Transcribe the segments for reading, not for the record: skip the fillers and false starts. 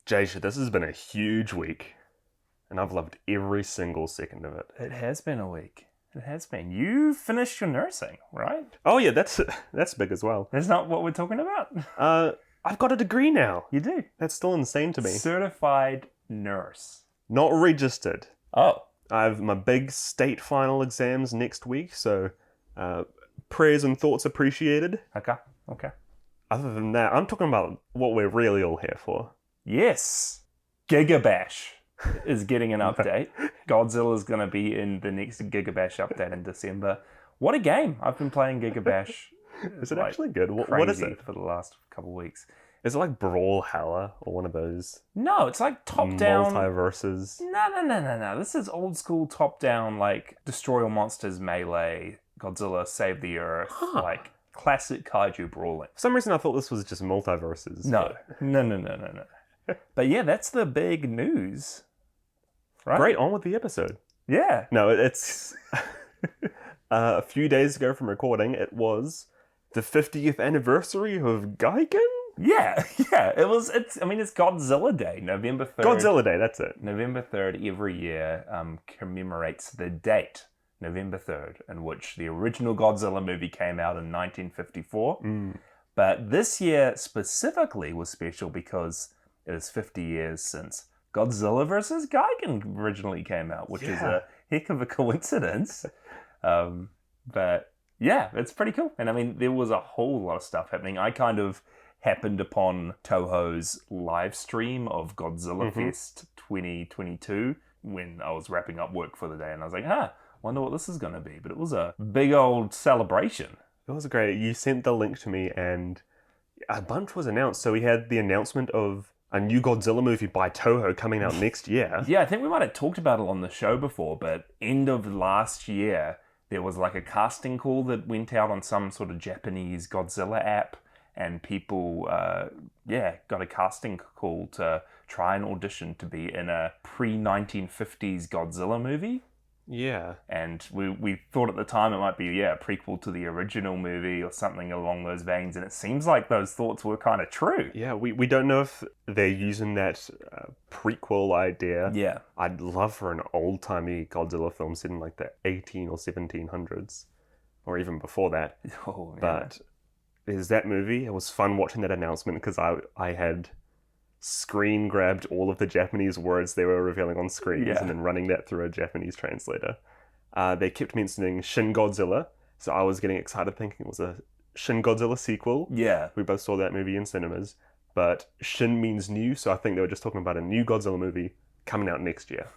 Jaysha, this has been a huge week, and I've loved every single second of it. It has been a week. It has been. You finished your nursing, right? Oh yeah, that's big as well. That's not what we're talking about? I've got a degree now. You do? That's still insane to me. Certified nurse. Not registered. Oh. I have my big state final exams next week, so prayers and thoughts appreciated. Okay. Other than that, I'm talking about what we're really all here for. Yes. Gigabash is getting an update. Godzilla's going to be in the next Gigabash update in December. What a game. I've been playing Gigabash. Is it actually good? What is it? For the last couple of weeks. Is it like Brawlhalla or one of those? No, it's like top-down... multiverses? No. This is old school top-down, like, destroy all monsters, melee, Godzilla, save the earth, like, classic kaiju brawling. For some reason I thought this was just multiverses. No. But yeah, that's the big news. Right? Great, on with the episode. Yeah. No, it's... a few days ago from recording, it was the 50th anniversary of Gigan? Yeah. It's Godzilla Day, November 3rd. Godzilla Day, that's it. November 3rd every year commemorates the date, November 3rd, in which the original Godzilla movie came out in 1954. But this year specifically was special because it is 50 years since Godzilla vs. Gigan originally came out, which is a heck of a coincidence. But yeah, it's pretty cool. And I mean, there was a whole lot of stuff happening. I kind of happened upon Toho's live stream of Godzilla Fest 2022 when I was wrapping up work for the day. And I was like, wonder what this is going to be. But it was a big old celebration. It was great. You sent the link to me and a bunch was announced. So we had the announcement of a new Godzilla movie by Toho coming out next year. Yeah, I think we might have talked about it on the show before, but end of last year, there was like a casting call that went out on some sort of Japanese Godzilla app, and people, got a casting call to try and audition to be in a pre-1950s Godzilla movie. Yeah. And we thought at the time it might be, a prequel to the original movie or something along those veins, and it seems like those thoughts were kind of true. Yeah, we don't know if they're using that prequel idea. Yeah. I'd love for an old-timey Godzilla film set in like the 18 or 1700s, or even before that. Oh, yeah. But there's that movie. It was fun watching that announcement because I had screen grabbed all of the Japanese words they were revealing on screens and then running that through a Japanese translator. They kept mentioning Shin Godzilla, so I was getting excited thinking it was a Shin Godzilla sequel. Yeah. We both saw that movie in cinemas, but Shin means new, so I think they were just talking about a new Godzilla movie coming out next year.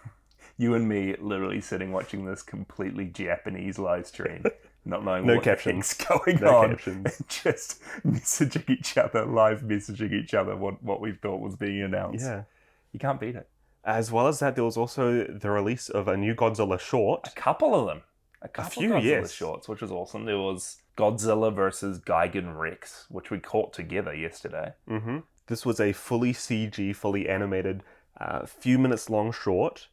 You and me literally sitting watching this completely Japanese live stream, not knowing No what captions. the heck's going on, and just messaging each other, live messaging each other what we thought was being announced. Yeah. You can't beat it. As well as that, there was also the release of a new Godzilla short. A couple of them. A couple of Godzilla shorts, which was awesome. There was Godzilla vs. Gigan Rex, which we caught together yesterday. Mm-hmm. This was a fully CG, fully animated, few minutes long short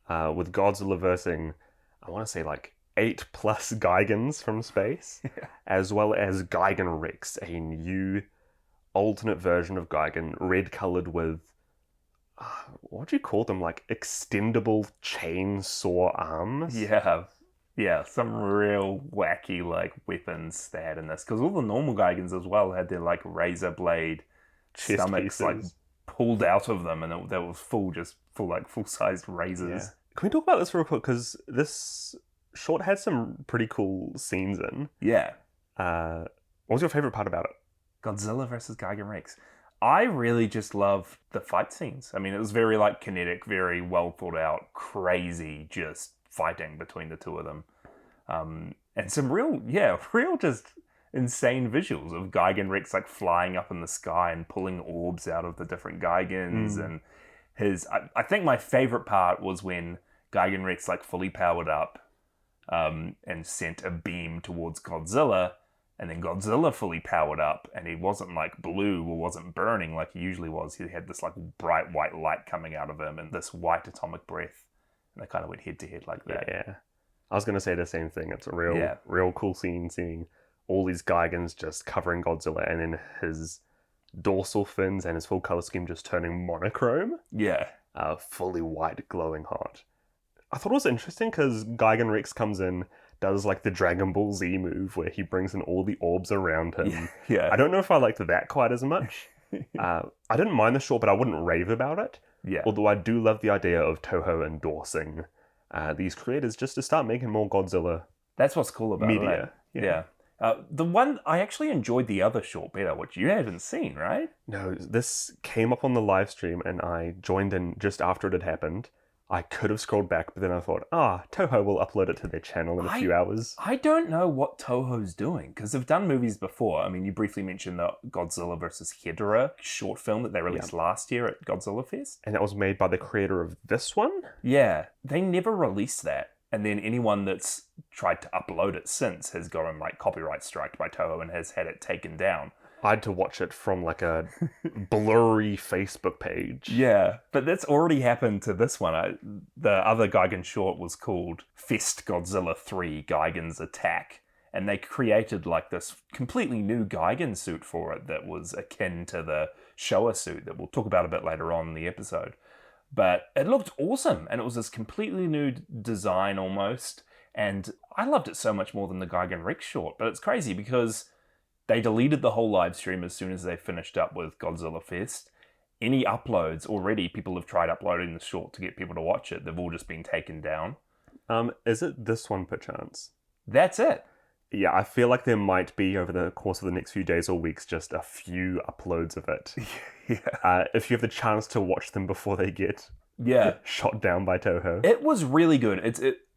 with Godzilla versing, I want to say like 8+ Gigans from space, as well as Gigan Rex, a new alternate version of Gigan, red-colored with, what do you call them, like extendable chainsaw arms? Yeah, some real wacky like weapons they had in this, because all the normal Gigans as well had their like razor blade Chest stomachs pieces. like pulled out of them, and they were full-sized razors. Yeah. Can we talk about this real quick? Because this short had some pretty cool scenes in. Yeah. What was your favorite part about it? Godzilla vs. Gigan Rex. I really just loved the fight scenes. I mean, it was very like kinetic, very well thought out, crazy, just fighting between the two of them. And some real just insane visuals of Gigan Rex like flying up in the sky and pulling orbs out of the different Gigans. And I think my favorite part was when Gigan Rex like fully powered up and sent a beam towards Godzilla, and then Godzilla fully powered up and he wasn't like blue or wasn't burning like he usually was. He had this like bright white light coming out of him and this white atomic breath, and they kind of went head to head like that. Yeah, I was going to say the same thing. It's a real cool scene seeing all these Gigans just covering Godzilla, and then his dorsal fins and his full color scheme just turning monochrome, Yeah. fully white, glowing hot. I thought it was interesting because Gigan Rex comes in, does like the Dragon Ball Z move where he brings in all the orbs around him. Yeah. I don't know if I liked that quite as much. I didn't mind the short, but I wouldn't rave about it. Yeah. Although I do love the idea of Toho endorsing these creators just to start making more Godzilla That's what's cool about media. it. Yeah. The one I actually enjoyed the other short better, which you haven't seen, right? No, this came up on the live stream and I joined in just after it had happened. I could have scrolled back, but then I thought, Toho will upload it to their channel in a few hours. I don't know what Toho's doing, because they've done movies before. I mean, you briefly mentioned the Godzilla versus Hedorah short film that they released last year at Godzilla Fest. And that was made by the creator of this one? Yeah, they never released that. And then anyone that's tried to upload it since has gotten like copyright striked by Toho and has had it taken down. I had to watch it from like a blurry Facebook page. Yeah, but that's already happened to this one. The other Gigan short was called Fist Godzilla 3 Gigan's Attack. And they created like this completely new Gigan suit for it that was akin to the Showa suit that we'll talk about a bit later on in the episode. But it looked awesome, and it was this completely new design almost. And I loved it so much more than the Gigan Rex short. But it's crazy because they deleted the whole live stream as soon as they finished up with Godzilla Fest. Any uploads already, people have tried uploading the short to get people to watch it. They've all just been taken down. Is it this one perchance? That's it. Yeah, I feel like there might be over the course of the next few days or weeks just a few uploads of it. Yeah. If you have the chance to watch them before they get shot down by Toho. It was really good.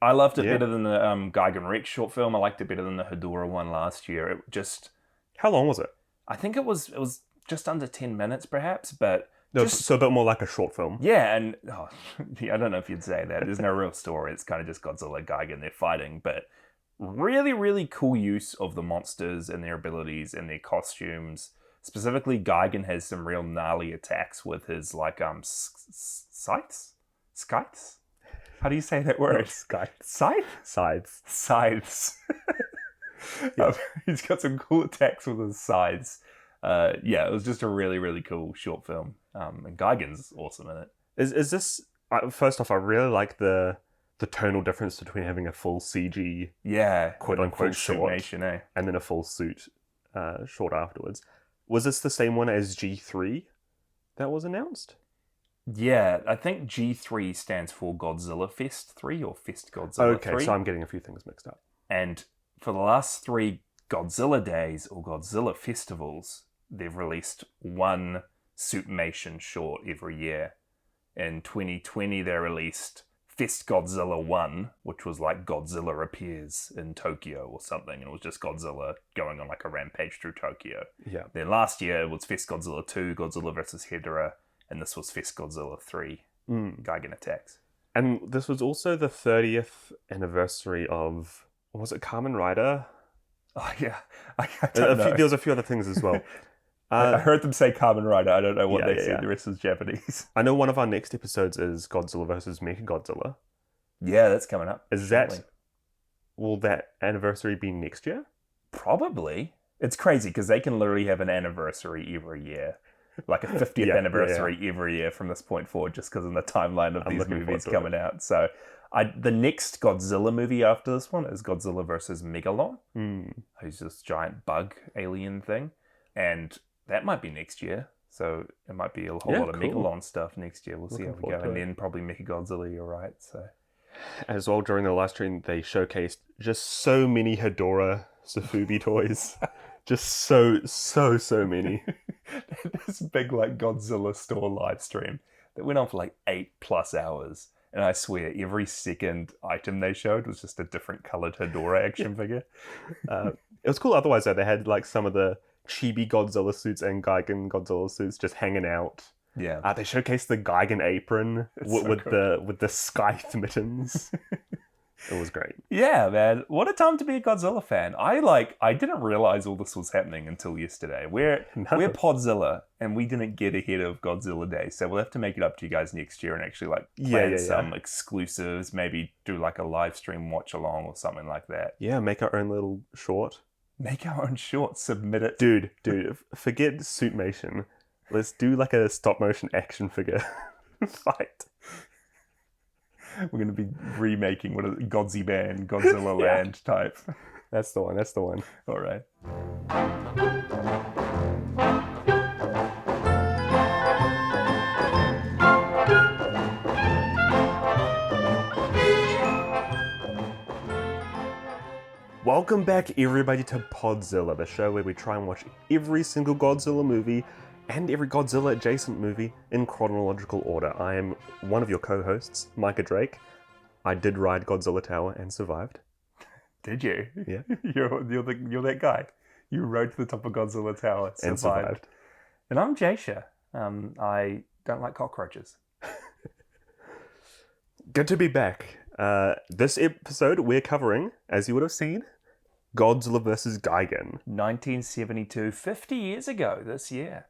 I loved it better than the Gigan Rex short film. I liked it better than the Hedorah one last year. It just... How long was it? I think it was just under 10 minutes, perhaps, but... So a bit more like a short film. Yeah, and I don't know if you'd say that. There's no real story. It's kind of just Godzilla, Gigan, they're fighting, but really, really cool use of the monsters and their abilities and their costumes. Specifically, Gigan has some real gnarly attacks with his, like, scythes? Scythes? How do you say that word? Scythe? Scythes. He's got some cool attacks with his scythes. It was just a really, really cool short film. And Gigan's awesome in it. Is this... first off, I really like the tonal difference between having a full CG, quote-unquote short, and then a full suit short afterwards. Was this the same one as G3 that was announced? Yeah, I think G3 stands for Godzilla Fest 3 or Fest Godzilla 3. Okay, so I'm getting a few things mixed up. And for the last 3 Godzilla days or Godzilla festivals, they've released one Suitmation short every year. In 2020, they released Fist Godzilla 1, which was like Godzilla appears in Tokyo or something, and it was just Godzilla going on like a rampage through Tokyo. Yeah. Then last year it was Fist Godzilla 2, Godzilla vs. Hedorah, and this was Fist Godzilla 3, Gigan Attacks. And this was also the 30th anniversary of, was it Kamen Rider? Oh yeah, I don't know. There was a few other things as well. I heard them say Kamen Rider. I don't know what they said. The rest was Japanese. I know one of our next episodes is Godzilla versus Mechagodzilla. Yeah, that's coming up. Will that anniversary be next year? Probably. It's crazy because they can literally have an anniversary every year. Like a 50th anniversary every year from this point forward, just because of the timeline of these movies coming out. So the next Godzilla movie after this one is Godzilla versus Megalon, who's this giant bug alien thing. And that might be next year. So it might be a whole lot of Megalon stuff next year. We'll see how we go. And then probably Mechagodzilla, you're right. So as well, during the live stream, they showcased just so many Hedorah Sofubi toys. Just so many. This big like Godzilla store live stream that went on for like 8+ hours. And I swear, every second item they showed was just a different coloured Hedorah action figure. It was cool otherwise, though. They had like some of the chibi Godzilla suits and Gigan Godzilla suits just hanging out. Yeah. They showcased the Gigan apron with the scythe mittens. It was great. Yeah, man. What a time to be a Godzilla fan. I didn't realize all this was happening until yesterday. We're Podzilla, and we didn't get ahead of Godzilla Day, so we'll have to make it up to you guys next year and actually plan some exclusives, maybe do like a live stream watch along or something like that. Yeah, make our own little short. Make our own shorts, submit it. Dude, forget suitmation. Let's do like a stop motion action figure fight. We're going to be remaking Godzilla Yeah. Land type. That's the one. All right. Welcome back, everybody, to Podzilla, the show where we try and watch every single Godzilla movie and every Godzilla adjacent movie in chronological order. I am one of your co-hosts, Mykah Drake. I did ride Godzilla Tower and survived. Did you? Yeah. You're that guy. You rode to the top of Godzilla Tower, And survived. And I'm Jasha. I don't like cockroaches. Good to be back. This episode we're covering, as you would have seen, Godzilla vs. Gigan. 1972, 50 years ago this year.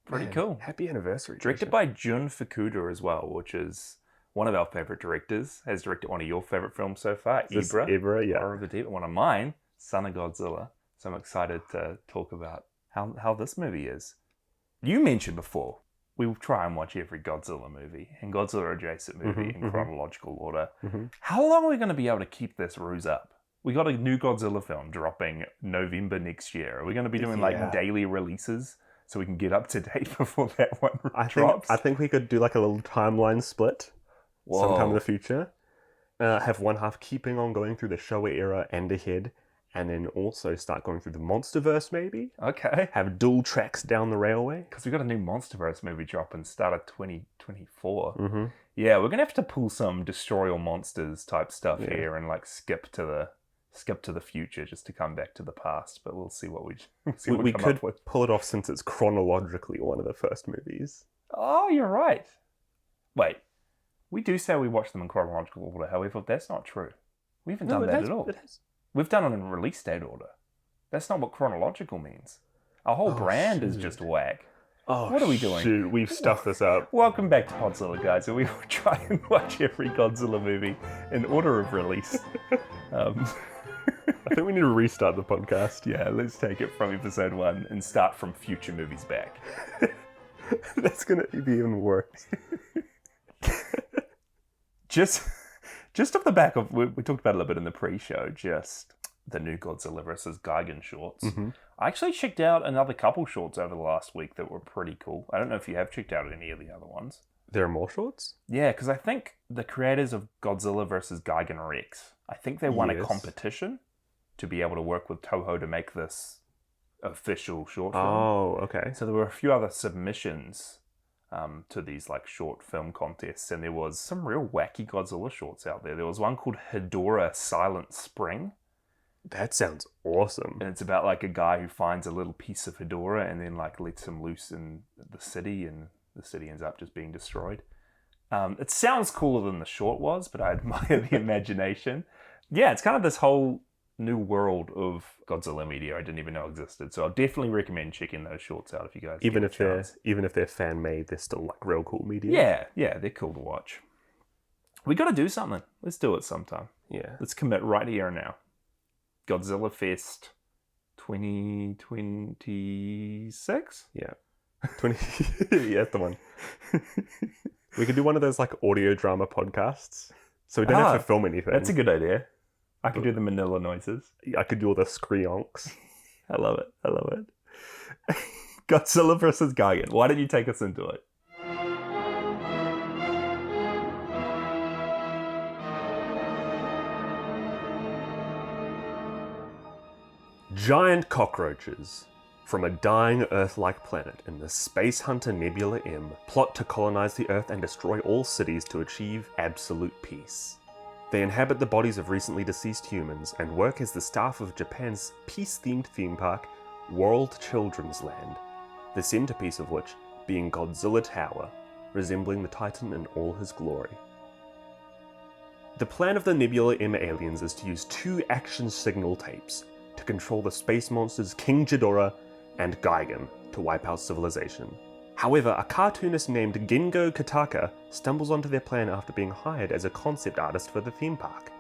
Pretty cool. Happy anniversary. Directed by Jun Fukuda as well, which is one of our favorite directors. Has directed one of your favorite films so far, Ibra, yeah. Horror of the Deep, one of mine, Son of Godzilla. So I'm excited to talk about how this movie is. You mentioned before, we will try and watch every Godzilla movie and Godzilla adjacent movie in chronological order. How long are we going to be able to keep this ruse up? We got a new Godzilla film dropping November next year. Are we going to be doing like daily releases so we can get up to date before that one drops? I think we could do like a little timeline split sometime in the future. Have one half keeping on going through the Showa era and ahead, and then also start going through the Monsterverse maybe. Okay. Have dual tracks down the railway. Because we got a new Monsterverse movie dropping start of 2024. Yeah, we're going to have to pull some Destroy All Monsters type stuff here and like skip to the future just to come back to the past, but we'll see what we could pull it off since it's chronologically one of the first movies. Oh, you're right. Wait, we do say we watch them in chronological order, however, that's not true. We haven't done that at all. We've done it in release date order. That's not what chronological means. Our whole brand is just whack. Oh, what are we doing? Shoot, we've stuffed this up. Welcome back to Podzilla, guys, where we will try and watch every Godzilla movie in order of release. I think we need to restart the podcast. Yeah, let's take it from episode 1 and start from future movies back. That's going to be even worse. Just off the back of, we talked about it a little bit in the pre-show, just the new Godzilla vs. Gigan shorts. I actually checked out another couple shorts over the last week that were pretty cool. I don't know if you have checked out any of the other ones. There are more shorts? Yeah, because I think the creators of Godzilla vs. Gigan Rex, I think they won a competition to be able to work with Toho to make this official short film. Oh, okay. So there were a few other submissions to these like short film contests, and there was some real wacky Godzilla shorts out there. There was one called Hedorah Silent Spring. That sounds awesome. And it's about like a guy who finds a little piece of Hedorah and then like lets him loose in the city, and the city ends up just being destroyed. It sounds cooler than the short was, but I admire the imagination. Yeah, it's kind of this whole new world of Godzilla media I didn't even know existed. So I'll definitely recommend checking those shorts out if you guys even if they're fan made, they're still like real cool media. Yeah, they're cool to watch. We got to do something. Let's do it sometime. Yeah. Let's commit right here and now. Godzilla Fest 2026? Yeah. 20 yeah, that's the one. We could do one of those like audio drama podcasts. So we don't have to film anything. That's a good idea. I could do the Manila noises. I could do all the screonks. I love it. Godzilla vs. Gigan. Why did you take us into it? Giant cockroaches from a dying Earth-like planet in the Space Hunter Nebula M plot to colonize the Earth and destroy all cities to achieve absolute peace. They inhabit the bodies of recently deceased humans and work as the staff of Japan's peace-themed theme park, World Children's Land, the centerpiece of which being Godzilla Tower, resembling the Titan in all his glory. The plan of the Nebula M aliens is to use 2 action signal tapes to control the space monsters King Ghidorah and Gigan to wipe out civilization. However, a cartoonist named Gengo Kataka stumbles onto their plan after being hired as a concept artist for the theme park.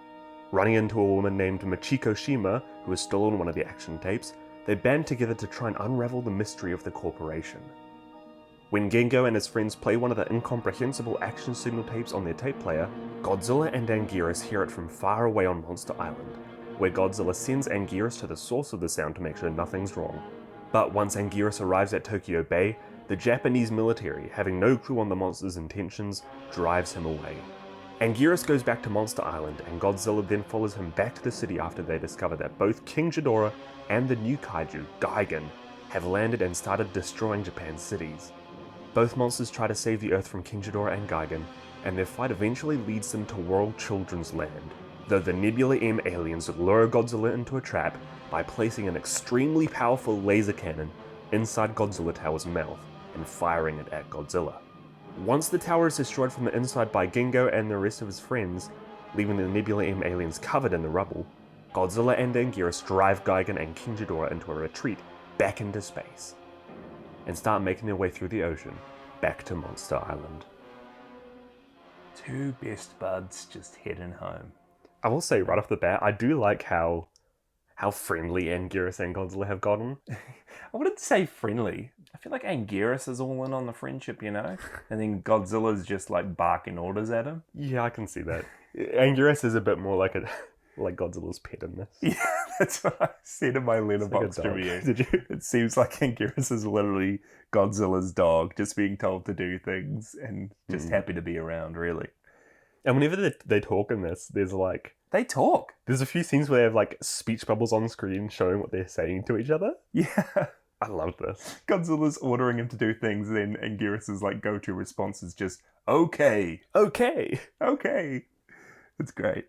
Running into a woman named Machiko Shima, who has stolen one of the action tapes, they band together to try and unravel the mystery of the corporation. When Gengo and his friends play one of the incomprehensible action signal tapes on their tape player, Godzilla and Anguirus hear it from far away on Monster Island, where Godzilla sends Anguirus to the source of the sound to make sure nothing's wrong. But once Anguirus arrives at Tokyo Bay, the Japanese military, having no clue on the monster's intentions, drives him away. Anguirus goes back to Monster Island, and Godzilla then follows him back to the city after they discover that both King Ghidorah and the new kaiju, Gigan, have landed and started destroying Japan's cities. Both monsters try to save the Earth from King Ghidorah and Gigan, and their fight eventually leads them to World Children's Land, though the Nebula M aliens lure Godzilla into a trap by placing an extremely powerful laser cannon inside Godzilla Tower's mouth and firing it at Godzilla. Once the tower is destroyed from the inside by Gingo and the rest of his friends, leaving the Nebula M aliens covered in the rubble, Godzilla and Anguirus drive Gigan and King Ghidorah into a retreat back into space, and start making their way through the ocean back to Monster Island. Two best buds just heading home. I will say right off the bat, I do like how friendly Anguirus and Godzilla have gotten. I wouldn't say friendly. I feel like Anguirus is all in on the friendship, you know? And then Godzilla's just like barking orders at him. Yeah, I can see that. Anguirus is a bit more like like Godzilla's pet in this. Yeah, that's what I said in my letterbox review. Did you? It seems like Anguirus is literally Godzilla's dog, just being told to do things and just happy to be around, really. And whenever they talk in this, there's They talk. There's a few scenes where they have like speech bubbles on screen showing what they're saying to each other. Yeah. I love this. Godzilla's ordering him to do things, then Anguirus' like go-to response is just, okay. Okay. Okay. It's great.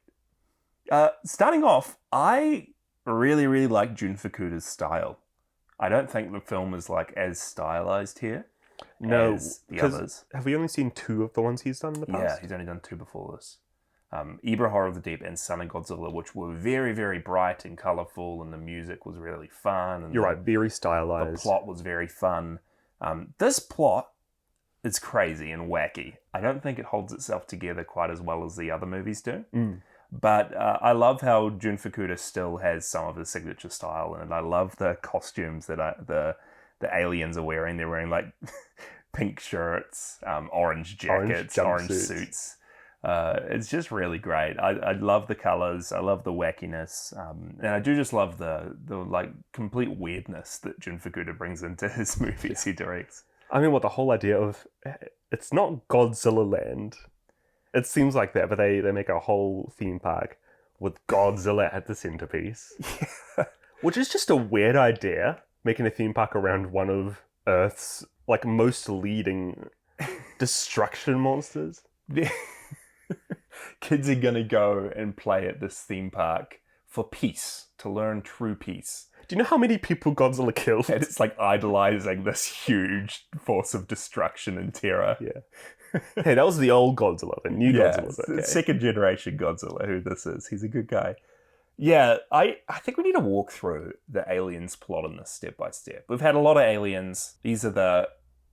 Starting off, I really, really like Jun Fukuda's style. I don't think the film is like as stylized here as the others. Have we only seen 2 of the ones he's done in the past? Yeah, he's only done 2 before this. Ibra Horror of the Deep and Son of Godzilla, which were very, very bright and colourful, and the music was really fun. And You're right, very stylized. The plot was very fun. This plot is crazy and wacky. I don't think it holds itself together quite as well as the other movies do. But I love how Jun Fukuda still has some of his signature style, and I love the costumes that the aliens are wearing. They're wearing like pink shirts, orange jackets, orange suits. It's just really great. I love the colors. I love the wackiness, and I do just love the like complete weirdness that Jun Fukuda brings into his movies he directs. I mean, the whole idea of it's not Godzilla Land. It seems like that, but they make a whole theme park with Godzilla at the centerpiece, which is just a weird idea. Making a theme park around one of Earth's like most leading destruction monsters. Kids are gonna go and play at this theme park for peace, to learn true peace. Do you know how many people Godzilla killed? And it's like idolizing this huge force of destruction and terror. Yeah. Hey, that was the old Godzilla. The new Godzilla's okay. Second generation Godzilla, who this is. He's a good guy. Yeah, I think we need to walk through the aliens plot in this step by step. We've had a lot of aliens. These are the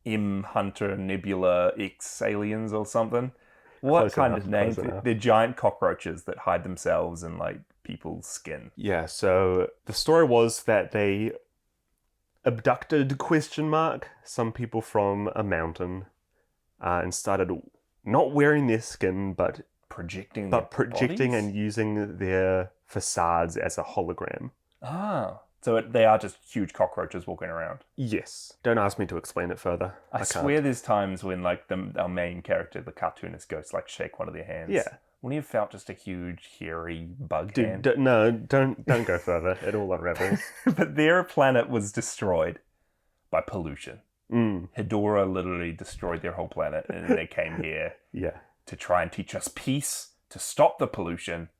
M Hunter Nebula X aliens or something. What kind of name? They're giant cockroaches that hide themselves in like people's skin. Yeah, so the story was that they abducted some people from a mountain and started not wearing their skin but projecting and using their facades as a hologram. So they are just huge cockroaches walking around. Yes. Don't ask me to explain it further. I swear there's times when like our main character, the cartoonist, goes to like shake one of their hands. Yeah. Wouldn't you have felt just a huge, hairy bug hand? Don't go further. It all unravels. But their planet was destroyed by pollution. Hedorah literally destroyed their whole planet, and then they came here to try and teach us peace, to stop the pollution,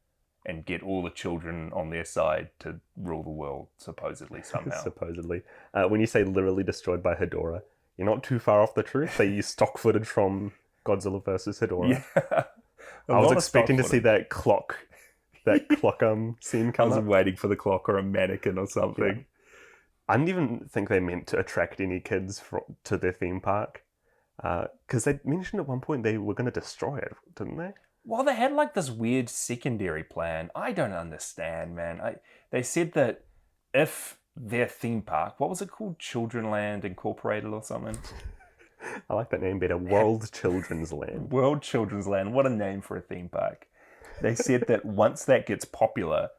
and get all the children on their side to rule the world, supposedly, somehow. Supposedly. When you say literally destroyed by Hedorah, you're not too far off the truth. They use stock footage from Godzilla vs. Hedorah. Yeah. I was expecting to see that clock scene come up. I was waiting for the clock or a mannequin or something. Yeah. I didn't even think they meant to attract any kids to their theme park. Because they mentioned at one point they were going to destroy it, didn't they? Well, they had like this weird secondary plan. I don't understand, man. They said that if their theme park, what was it called? Childrenland Incorporated or something? I like that name better. World Children's Land. World Children's Land. What a name for a theme park. They said that once that gets popular,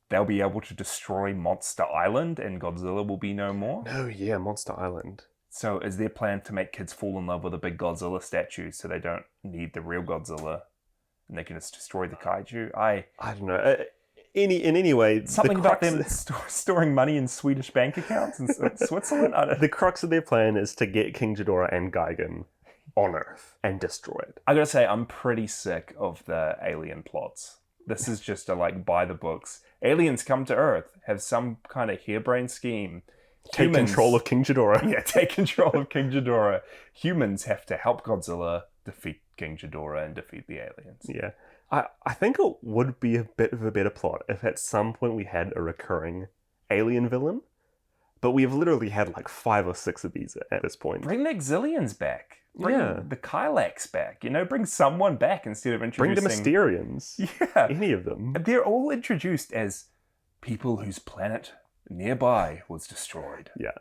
they'll be able to destroy Monster Island and Godzilla will be no more. No, yeah, Monster Island. So is their plan to make kids fall in love with a big Godzilla statue so they don't need the real Godzilla and they can just destroy the kaiju? I don't know. In any way, something about them storing money in Swedish bank accounts in Switzerland? I don't... The crux of their plan is to get King Ghidorah and Gigan on Earth and destroy it. I gotta say, I'm pretty sick of the alien plots. This is just a, like, by the books. Aliens come to Earth, have some kind of harebrained scheme. Take control of King Ghidorah. Yeah, take control of King Ghidorah. Humans have to help Godzilla defeat King Ghidorah and defeat the aliens. Yeah. I think it would be a bit of a better plot if at some point we had a recurring alien villain. But we have literally had like 5 or 6 of these at this point. Bring the Exilians back. Bring the Kylax back. You know, bring someone back instead of introducing... Bring the Mysterians. Yeah. Any of them. They're all introduced as people whose planet nearby was destroyed. Yeah.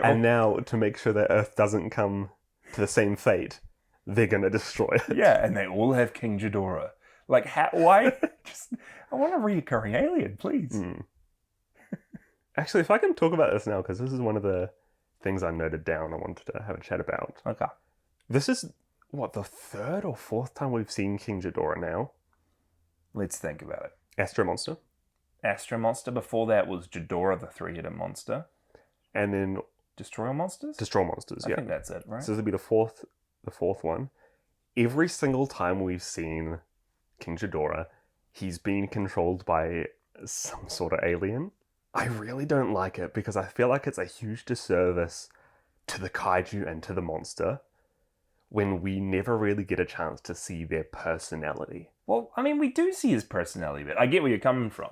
And now, to make sure that Earth doesn't come to the same fate, they're going to destroy it. Yeah, and they all have King Ghidorah. Like, why? I want a recurring alien, please. Mm. Actually, if I can talk about this now, because this is one of the things I noted down I wanted to have a chat about. Okay. This is, what, the 3rd or 4th time we've seen King Ghidorah now? Let's think about it. Astro Monster. Astro Monster. Before that was Ghidorah, the 3-headed monster. And then... Destroy Monsters? Destroy Monsters, yeah. I think that's it, right? So this will be the fourth one. Every single time we've seen King Ghidorah, he's been controlled by some sort of alien. I really don't like it because I feel like it's a huge disservice to the kaiju and to the monster when we never really get a chance to see their personality. Well, I mean, we do see his personality, but I get where you're coming from.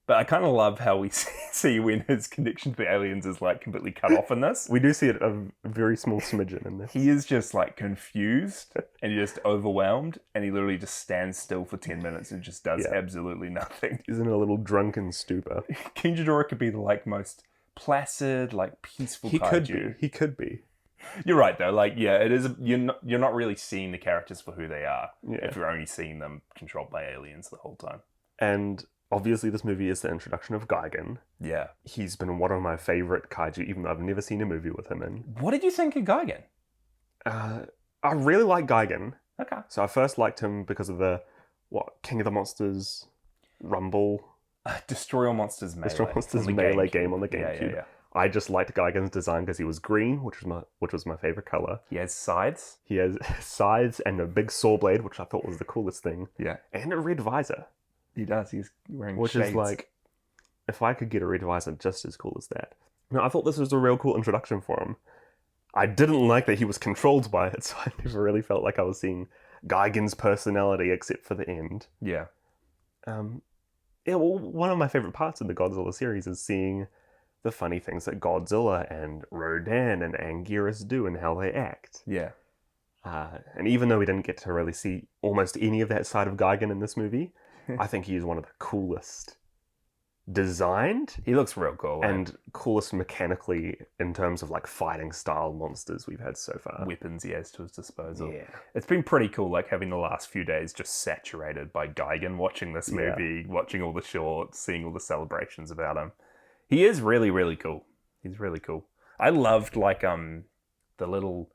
But I kind of love how we see when his connection to the aliens is, like, completely cut off in this. We do see it a very small smidgen in this. He is just, like, confused and just overwhelmed, and he literally just stands still for 10 minutes and just does absolutely nothing. He's in a little drunken stupor. King Ghidorah could be the, like, most placid, like, peaceful kaiju. He could be. You're right, though. Like, yeah, it is. You're not really seeing the characters for who they are if you're only seeing them controlled by aliens the whole time. And... obviously, this movie is the introduction of Gigan. Yeah. He's been one of my favourite kaiju, even though I've never seen a movie with him in. What did you think of Gigan? I really like Gigan. Okay. So I first liked him because of the, King of the Monsters Rumble? Destroy All Monsters Melee. Destroy All Monsters Melee game on the GameCube. Yeah. I just liked Gigan's design because he was green, which was my favourite colour. He has scythes. He has scythes and a big saw blade, which I thought was the coolest thing. Yeah. And a red visor. He does. He's wearing which shades. Is like, if I could get a red visor just as cool as that. No, I thought this was a real cool introduction for him. I didn't like that he was controlled by it, so I never really felt like I was seeing Gigan's personality except for the end. Yeah. Well, one of my favourite parts of the Godzilla series is seeing the funny things that Godzilla and Rodan and Anguirus do and how they act. Yeah. And even though we didn't get to really see almost any of that side of Gigan in this movie, I think he is one of the coolest designed. He looks real cool. And coolest mechanically in terms of like fighting style monsters we've had so far. Weapons he has to his disposal. Yeah. It's been pretty cool, like having the last few days just saturated by Gigan, watching this movie, watching all the shorts, seeing all the celebrations about him. He is really, really cool. He's really cool. I loved like the little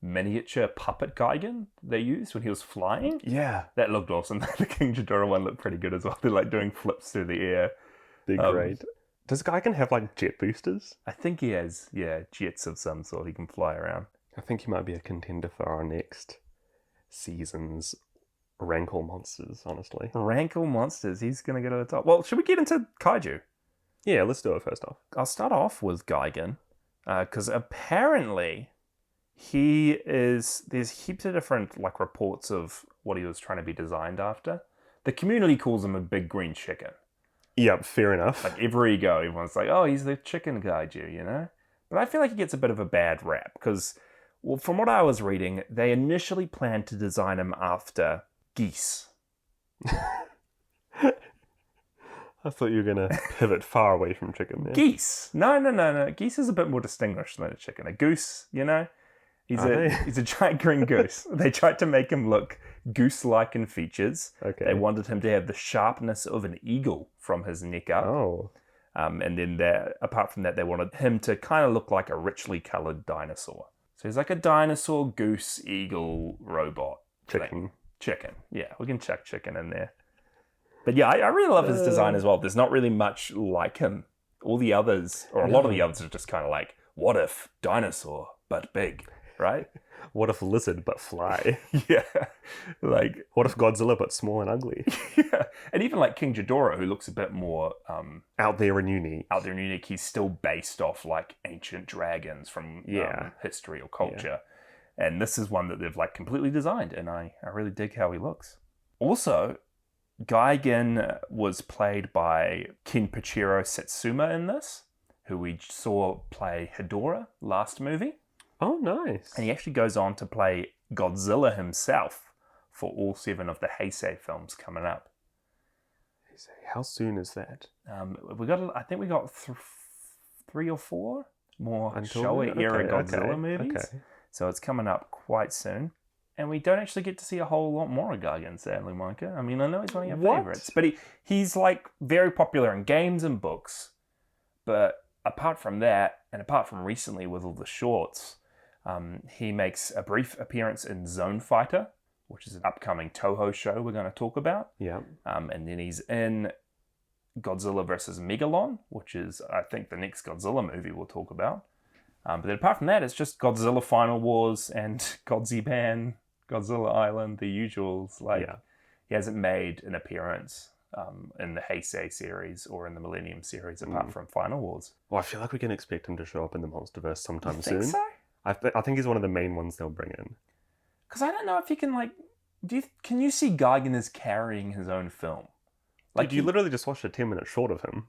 miniature puppet Gigan they used when he was flying. Yeah. That looked awesome. The King Ghidorah one looked pretty good as well. They're like doing flips through the air. They're great. Does Gigan have like jet boosters? I think he has, jets of some sort. He can fly around. I think he might be a contender for our next season's Rankle Monsters, honestly. Rankle Monsters, he's going to go to the top. Well, should we get into Kaiju? Yeah, let's do it first off. I'll start off with Gigan, because apparently there's heaps of different like reports of what he was trying to be designed after. The community calls him a big green chicken. Yep, fair enough. Like everywhere you go, everyone's like, oh, he's the chicken Kaiju, you know? But I feel like he gets a bit of a bad rap because, well, from what I was reading, they initially planned to design him after Geese. I thought you were going to pivot far away from chicken there. Geese. No. Geese is a bit more distinguished than a chicken. A goose, he's a giant green goose. They tried to make him look goose-like in features. Okay. They wanted him to have the sharpness of an eagle from his neck up. Oh. And then apart from that, they wanted him to kind of look like a richly coloured dinosaur. So he's like a dinosaur, goose, eagle, robot. Chicken. Chicken. Yeah, we can chuck chicken in there. But yeah, I really love his design as well. There's not really much like him. All the others, or a lot of the others are just kind of like, what if dinosaur, but big, right? What if lizard but fly? Yeah. Like, what if Godzilla but small and ugly? Yeah. And even like King Ghidorah, who looks a bit more out there and unique. He's still based off like ancient dragons from history or culture. Yeah. And this is one that they've like completely designed, and I really dig how he looks. Also, Gigan was played by Kenpachiro Satsuma in this, who we saw play Hedorah last movie. Oh, nice. And he actually goes on to play Godzilla himself for all 7 of the Heisei films coming up. How soon is that? I think we got 3 or 4 more Showa era Godzilla movies. Okay. So it's coming up quite soon. And we don't actually get to see a whole lot more of Gigan, sadly, Mykah. I mean, I know he's one of your favourites, but he's like very popular in games and books. But apart from that, and apart from recently with all the shorts, he makes a brief appearance in Zone Fighter, which is an upcoming Toho show we're going to talk about. Yeah. And then he's in Godzilla vs. Megalon, which is, I think, the next Godzilla movie we'll talk about. But then apart from that, it's just Godzilla Final Wars and Godziban, Godzilla Island, the usuals. He hasn't made an appearance in the Heisei series or in the Millennium series apart from Final Wars. Well, I feel like we can expect him to show up in the Monsterverse sometime soon. You think so? I think he's one of the main ones they'll bring in. Because I don't know if he can, can you see Gigan as carrying his own film? Like, you literally just watched a 10-minute short of him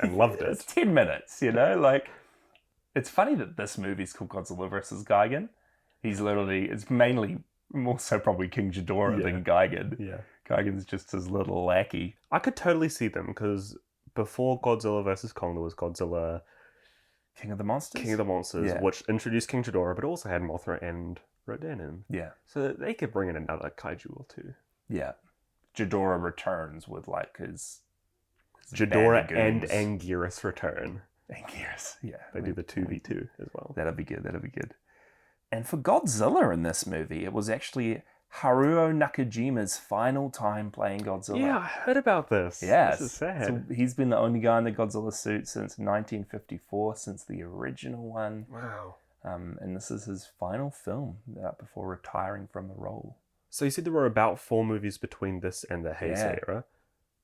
and loved it. It's 10 minutes, It's funny that this movie's called Godzilla vs. Gigan. It's mainly more so probably King Ghidorah than Gigan. Yeah. Gigan's just his little lackey. I could totally see them, because before Godzilla vs. Kong, there was Godzilla... King of the Monsters? Yeah. Which introduced King Ghidorah, but also had Mothra and Rodan in. Yeah. So they could bring in another kaiju or two. Yeah. Ghidorah returns with, his Ghidorah and Anguirus return. Anguirus, yeah. They do the 2v2 as well. That'll be good. And for Godzilla in this movie, it was actually Haruo Nakajima's final time playing Godzilla. Yeah, I heard about this. Yes. This is sad. So he's been the only guy in the Godzilla suit since 1954, since the original one. Wow. And this is his final film before retiring from the role. So you said there were about 4 movies between this and the Heisei era.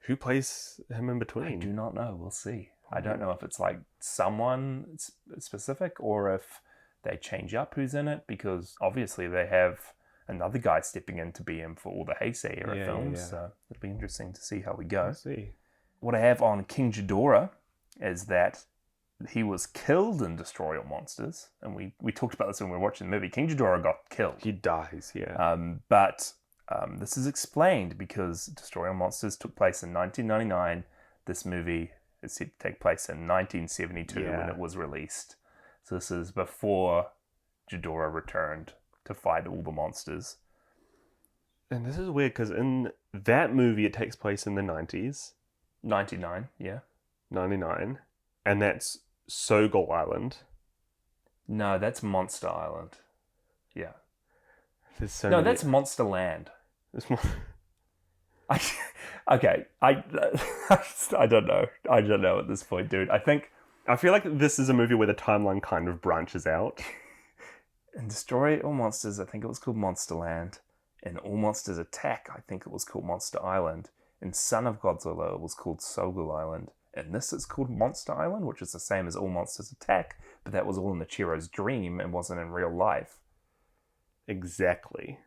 Who plays him in between? I do not know. We'll see. I don't know if it's someone specific or if they change up who's in it, because obviously they have another guy stepping in to be him for all the Heisei era films. Yeah. So it'll be interesting to see how we go. Let's see. What I have on King Ghidorah is that he was killed in Destroy All Monsters, and we talked about this when we were watching the movie. King Ghidorah got killed. He dies, yeah. But this is explained because Destroy All Monsters took place in 1999. This movie is said to take place in 1972 when it was released. So this is before Ghidorah returned to fight all the monsters. And this is weird, because in that movie it takes place in the 90s. 99, yeah. 99. And that's Sogol Island. No, that's Monster Island. Yeah. That's Monster Land. Okay, I don't know. I don't know at this point, dude. I feel like this is a movie where the timeline kind of branches out. In Destroy All Monsters, I think it was called Monster Land. In All Monsters Attack, I think it was called Monster Island. In Son of Godzilla, it was called Sogol Island. In this, it's called Monster Island, which is the same as All Monsters Attack, but that was all in Ichiro's dream and wasn't in real life. Exactly.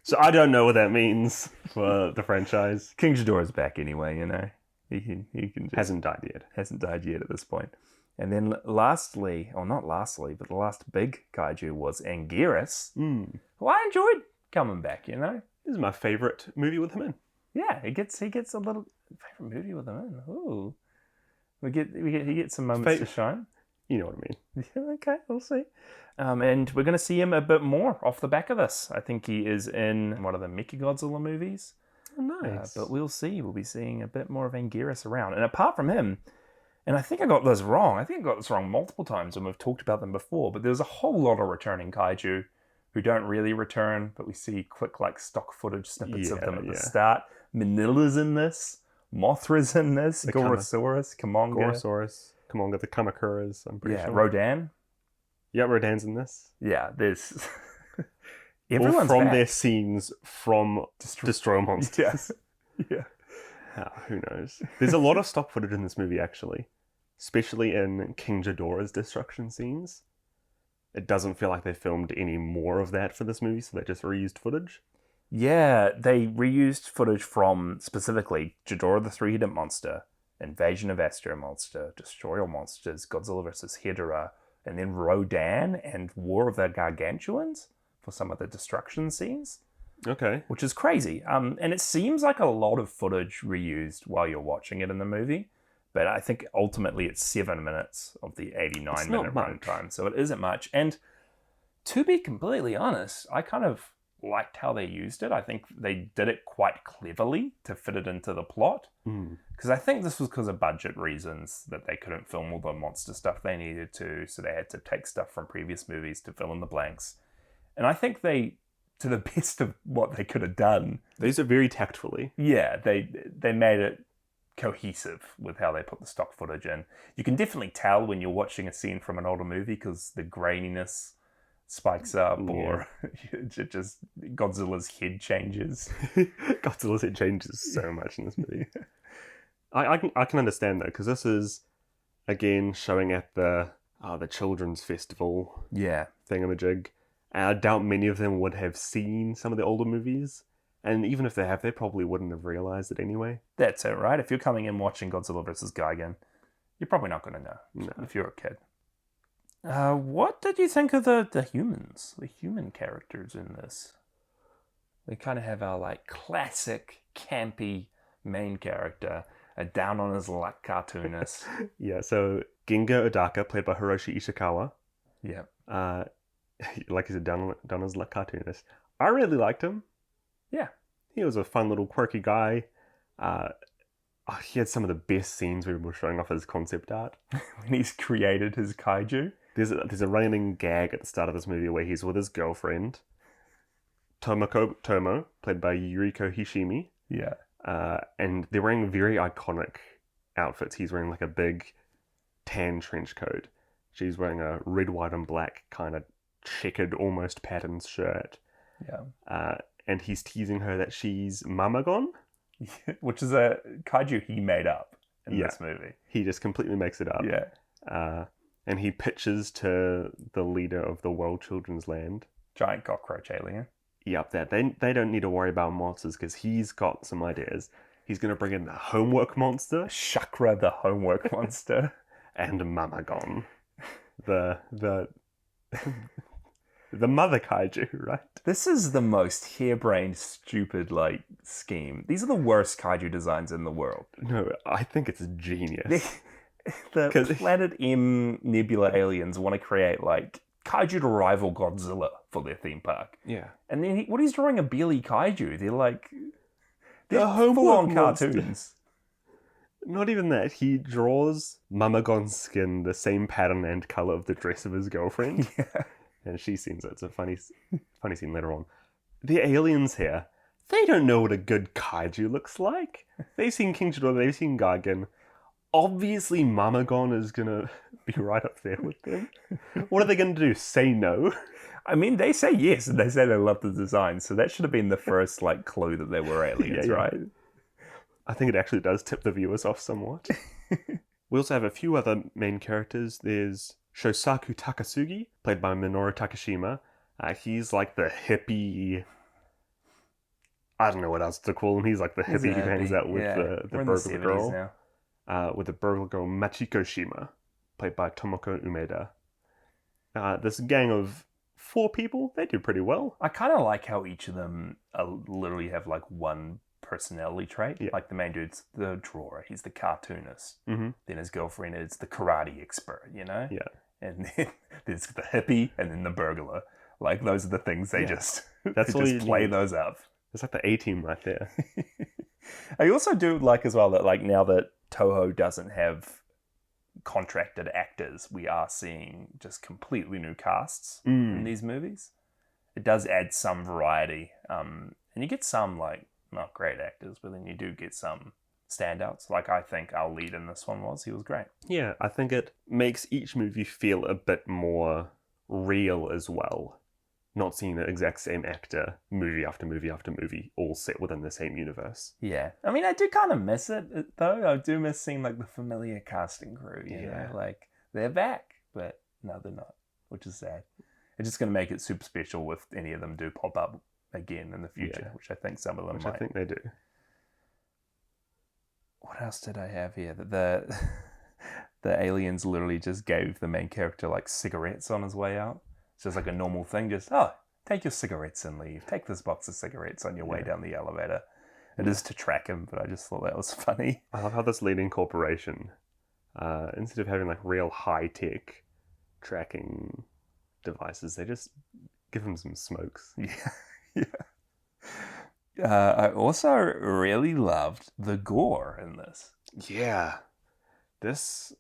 So I don't know what that means for the franchise. King Ghidorah's back anyway, He can just, hasn't died yet. Hasn't died yet at this point. And then lastly, or not lastly, but the last big kaiju was Anguirus, who I enjoyed coming back, This is my favorite movie with him in. Yeah, he gets a little favorite movie with him in. Ooh, he gets some moments to shine. You know what I mean. Yeah, okay, we'll see. And we're going to see him a bit more off the back of this. I think he is in one of the Mykah Godzilla movies. Oh, nice. But we'll see. We'll be seeing a bit more of Anguirus around. And apart from him, and I think I got this wrong. I think I got this wrong multiple times, and we've talked about them before. But there's a whole lot of returning kaiju who don't really return, but we see quick stock footage snippets of them at the start. Manila's in this. Mothra's in this. Gorosaurus, Kamonga, the Kamakuras, I'm pretty sure. Rodan. Yeah, Rodan's in this. Yeah, there's... Everyone's from back. Their scenes from Destroy Monsters. Yeah. Who knows? There's a lot of stock footage in this movie, actually. Especially in King Ghidorah's destruction scenes. It doesn't feel like they filmed any more of that for this movie, so they just reused footage. Yeah, they reused footage from, specifically, Ghidorah the Three-Headed Monster, Invasion of Astro Monster, Destroy All Monsters, Godzilla vs. Hedorah, and then Rodan and War of the Gargantuans for some of the destruction scenes. Okay. Which is crazy. And it seems like a lot of footage reused while you're watching it in the movie. But I think ultimately it's 7 minutes of the 89-minute runtime. So it isn't much. And to be completely honest, I kind of liked how they used it. I think they did it quite cleverly to fit it into the plot. Because I think this was because of budget reasons that they couldn't film all the monster stuff they needed to. So they had to take stuff from previous movies to fill in the blanks. And I think they, to the best of what they could have done... These are very tactfully. Yeah, they made it cohesive with how they put the stock footage in. You can definitely tell when you're watching a scene from an older movie because the graininess spikes up or just Godzilla's head changes. Godzilla's head changes so much in this movie. I can understand that because this is, again, showing at the children's festival thingamajig. I doubt many of them would have seen some of the older movies. And even if they have, they probably wouldn't have realized it anyway. That's it, right? If you're coming in watching Godzilla vs. Gigan, you're probably not going to know if you're a kid. What did you think of the humans? The human characters in this? We kind of have our classic, campy main character, a down-on-his-luck cartoonist. Yeah, so Genga Odaka, played by Hiroshi Ishikawa. Yeah. Like you said, down-on-his-luck cartoonist. I really liked him. Yeah. He was a fun little quirky guy. He had some of the best scenes where we were showing off his concept art. When he's created his kaiju. There's a running gag at the start of this movie where he's with his girlfriend, Tomo, played by Yuriko Hishimi. Yeah. And they're wearing very iconic outfits. He's wearing a big tan trench coat. She's wearing a red, white, and black kind of checkered, almost patterned shirt. Yeah. And he's teasing her that she's Mamagon. Which is a kaiju he made up in this movie. He just completely makes it up. Yeah. And he pitches to the leader of the World Children's Land. Giant cockroach alien. Yep, that. They don't need to worry about monsters because he's got some ideas. He's going to bring in the homework monster. Chakra, the homework monster. And Mamagon. The mother kaiju, right? This is the most harebrained, stupid, scheme. These are the worst kaiju designs in the world. No, I think it's genius. The Planet M Nebula aliens want to create, kaiju to rival Godzilla for their theme park. Yeah. And then he's drawing a Billy kaiju. They're homework full-on monster. cartoons. Not even that. He draws Mamagon's skin the same pattern and color of the dress of his girlfriend. Yeah. And she seems it's a funny scene later on. The aliens here, they don't know what a good kaiju looks like. They've seen King Ghidorah, they've seen Gigan. Obviously, Mamagon is going to be right up there with them. What are they going to do? Say no? I mean, they say yes, and they say they love the design, so that should have been the first, clue that they were aliens, right? I think it actually does tip the viewers off somewhat. We also have a few other main characters. There's Shosaku Takasugi, played by Minoru Takashima. He's the hippie... I don't know what else to call him. He's the hippie who hangs out with the burglar girl. With the burglar girl Machiko Shima, played by Tomoko Umeda. This gang of 4 people, they do pretty well. I kind of like how each of them literally have like one personality trait. Yeah. Like the main dude's the drawer, he's the cartoonist. Mm-hmm. Then his girlfriend is the karate expert, you know? Yeah. And then there's the hippie and then the burglar. Like those are the things they just That's they all just you play need. those up. It's like the A-team right there. I also do like as well that like now that Toho doesn't have contracted actors, we are seeing just completely new casts in these movies. It does add some variety, and you get some like not great actors, but then you do get some standouts. Like I think our lead in this one he was great. Yeah, I think it makes each movie feel a bit more real as well. Not seeing the exact same actor movie after movie after movie all set within the same universe. Yeah. I mean, I do kind of miss it, though. I do miss seeing, like, the familiar casting crew, you know? Like, they're back, but no, they're not, which is sad. It's just going to make it super special if any of them do pop up again in the future, which I think some of them might. I think they do. What else did I have here? The aliens literally just gave the main character, like, cigarettes on his way out. It's just like a normal thing, just, take your cigarettes and leave. Take this box of cigarettes on your way down the elevator. It is to track him, but I just thought that was funny. I love how this leading corporation, instead of having like real high-tech tracking devices, they just give him some smokes. Yeah. I also really loved the gore in this. Yeah. This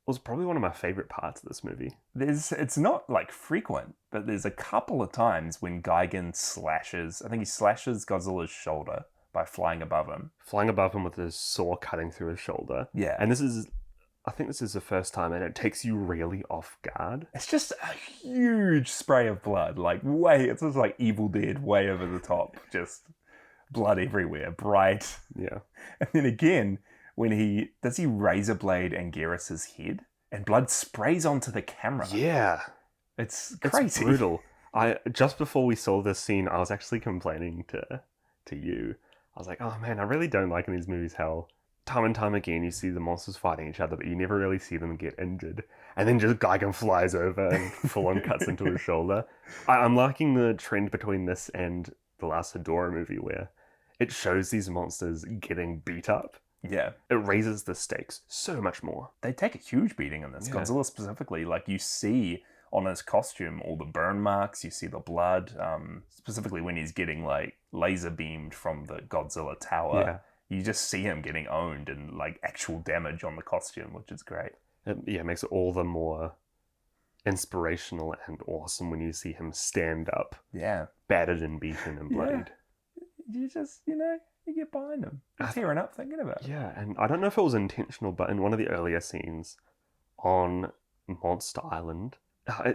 was probably one of my favorite parts of this movie. It's not like frequent, but there's a couple of times when Gigan slashes Godzilla's shoulder by flying above him. Flying above him with his saw cutting through his shoulder. Yeah. And I think this is the first time, and it takes you really off guard. It's just a huge spray of blood, it's just like Evil Dead way over the top. Just blood everywhere, bright. Yeah. And then again, when he razor blade Anguirus's head, and blood sprays onto the camera. Yeah. It's crazy. It's brutal. Just before we saw this scene, I was actually complaining to you. I was like, oh man, I really don't like in these movies how time and time again you see the monsters fighting each other, but you never really see them get injured. And then just Gigan flies over and full on cuts into his shoulder. I'm liking the trend between this and the last Hedorah movie where it shows these monsters getting beat up. Yeah. It raises the stakes so much more. They take a huge beating in this. Yeah. Godzilla specifically, you see on his costume all the burn marks, you see the blood, specifically when he's getting laser beamed from the Godzilla tower. Yeah. You just see him getting owned and actual damage on the costume, which is great. It makes it all the more inspirational and awesome when you see him stand up. Yeah. Battered and beaten and bloodied. Yeah. You just, you get behind him. You're tearing up thinking about it. Yeah, and I don't know if it was intentional, but in one of the earlier scenes on Monster Island,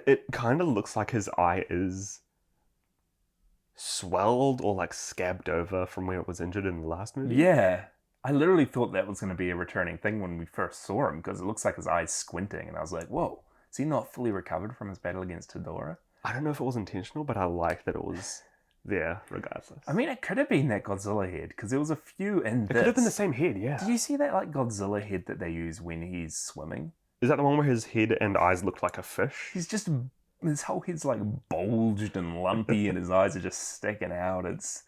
it kind of looks like his eye is swelled or scabbed over from where it was injured in the last movie. Yeah. I literally thought that was going to be a returning thing when we first saw him, because it looks like his eye's squinting, and I was like, whoa, is he not fully recovered from his battle against Hedorah? I don't know if it was intentional, but I like that it was there regardless. I mean, it could have been that Godzilla head, because there was a few in this. It could have been the same head, yeah. Did you see that Godzilla head that they use when he's swimming? Is that the one where his head and eyes look like a fish? His whole head's bulged and lumpy and his eyes are just sticking out. It's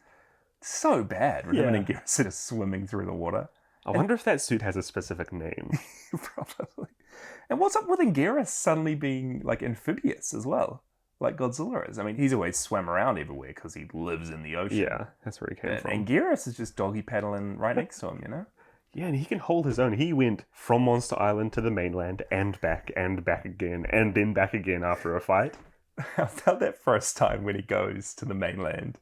so bad when him and Anguirus are just swimming through the water. I wonder if that suit has a specific name. Probably. And what's up with Anguirus suddenly being amphibious as well? Like Godzilla is. I mean, he's always swam around everywhere because he lives in the ocean. Yeah, that's where he came from. Anguirus is just doggy paddling right next to him, Yeah, and he can hold his own. He went from Monster Island to the mainland and back again, and then back again after a fight. I felt that first time when he goes to the mainland,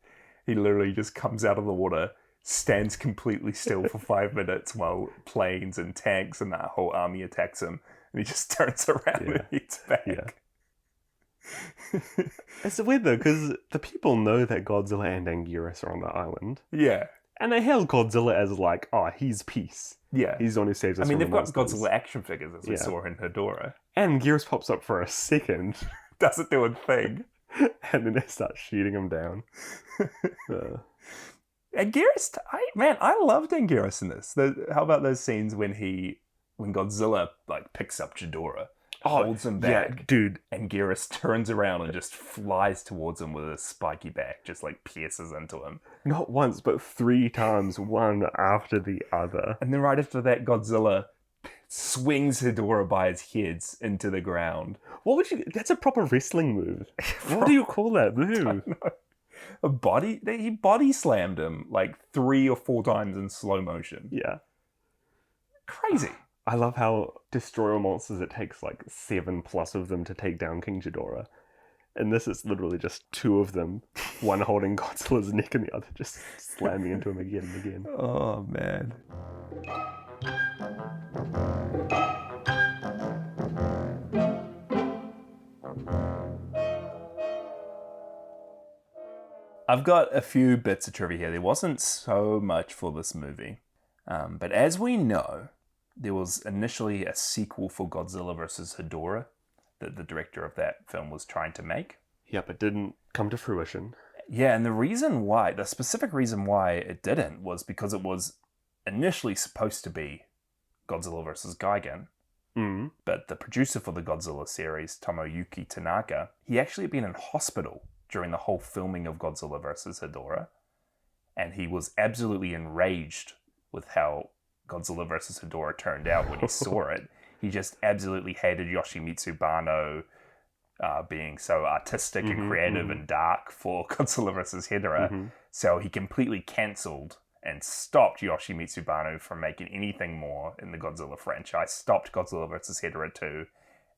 he literally just comes out of the water, stands completely still for 5 minutes while planes and tanks and that whole army attacks him, and he just turns around and heads back. Yeah. It's weird though, because the people know that Godzilla and Anguirus are on the island. Yeah. And they hail Godzilla as he's peace. Yeah. He's the one who saves us from they've the got monsters. Godzilla action figures, as we saw in Hedorah. And Anguirus pops up for a second. Doesn't do a thing. And then they start shooting him down. Anguirus, I loved Anguirus in this. How about those scenes when Godzilla picks up Ghidorah? holds him yeah, back. dude. And Geras turns around and just flies towards him with his spiky back, just like pierces into him. Not once, but 3 times, one after the other. And then right after that, Godzilla swings Hedorah by his head into the ground. What would you... That's a proper wrestling move. What do you call that move? He body slammed him like 3 or 4 times in slow motion. Yeah. Crazy. I love how destroy all monsters, it takes like 7+ of them to take down King Ghidorah. And this is literally just 2 of them, one holding Godzilla's neck and the other just slamming into him again and again. Oh, man. I've got a few bits of trivia here. There wasn't so much for this movie. But as we know, there was initially a sequel for Godzilla vs. Hedorah that the director of that film was trying to make. Yep, it didn't come to fruition. Yeah, and the specific reason why it didn't was because it was initially supposed to be Godzilla vs. Gigan. But the producer for the Godzilla series, Tomoyuki Tanaka, he actually had been in hospital during the whole filming of Godzilla vs. Hedorah. And he was absolutely enraged with how Godzilla vs. Hedorah turned out when he saw it. He just absolutely hated Yoshimitsu Banno being so artistic and creative and dark for Godzilla vs. Hedorah. So he completely cancelled and stopped Yoshimitsu Banno from making anything more in the Godzilla franchise, stopped Godzilla vs. Hedorah 2,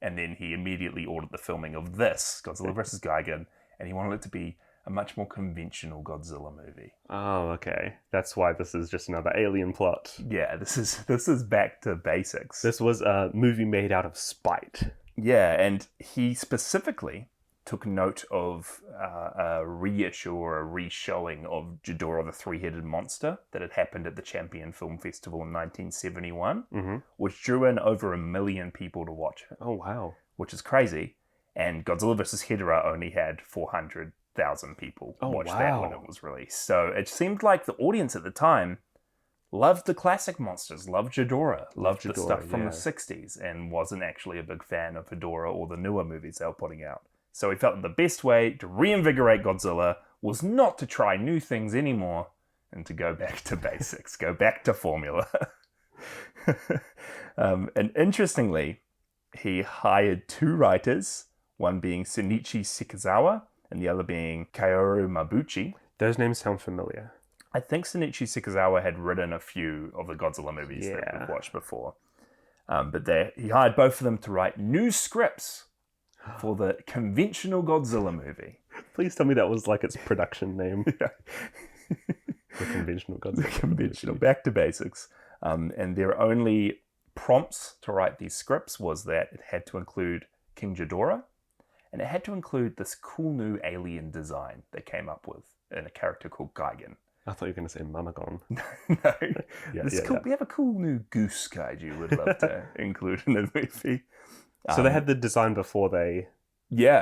and then he immediately ordered the filming of this, Godzilla vs. Gigan, and he wanted it to be a much more conventional Godzilla movie. Oh, okay. That's why this is just another alien plot. Yeah, this is back to basics. This was a movie made out of spite. Yeah, and he specifically took note of a reissue or a re-showing of Ghidorah the Three-Headed Monster that had happened at the Champion Film Festival in 1971, which drew in over 1 million people to watch it. Oh, wow. Which is crazy. And Godzilla vs. Hedorah only had 400,000 people watch that when it was released. So it seemed like the audience at the time loved the classic monsters, loved Ghidorah, loved the stuff from the 60s, and wasn't actually a big fan of Hedorah or the newer movies they were putting out. So he felt that the best way to reinvigorate Godzilla was not to try new things anymore and to go back to basics, go back to formula. And interestingly, he hired 2 writers, one being Shinichi Sekizawa and the other being Kaoru Mabuchi. Those names sound familiar. I think Shinichi Sekizawa had written a few of the Godzilla movies that we've watched before. But he hired both of them to write new scripts for the conventional Godzilla movie. Please tell me that was like its production name. The conventional Godzilla. The conventional, back to basics. And their only prompts to write these scripts was that it had to include King Ghidorah, and it had to include this cool new alien design they came up with in a character called Gigan. I thought you were going to say Mamagon. No. We have a cool new goose kaiju we'd love to include in the movie. So they had the design before they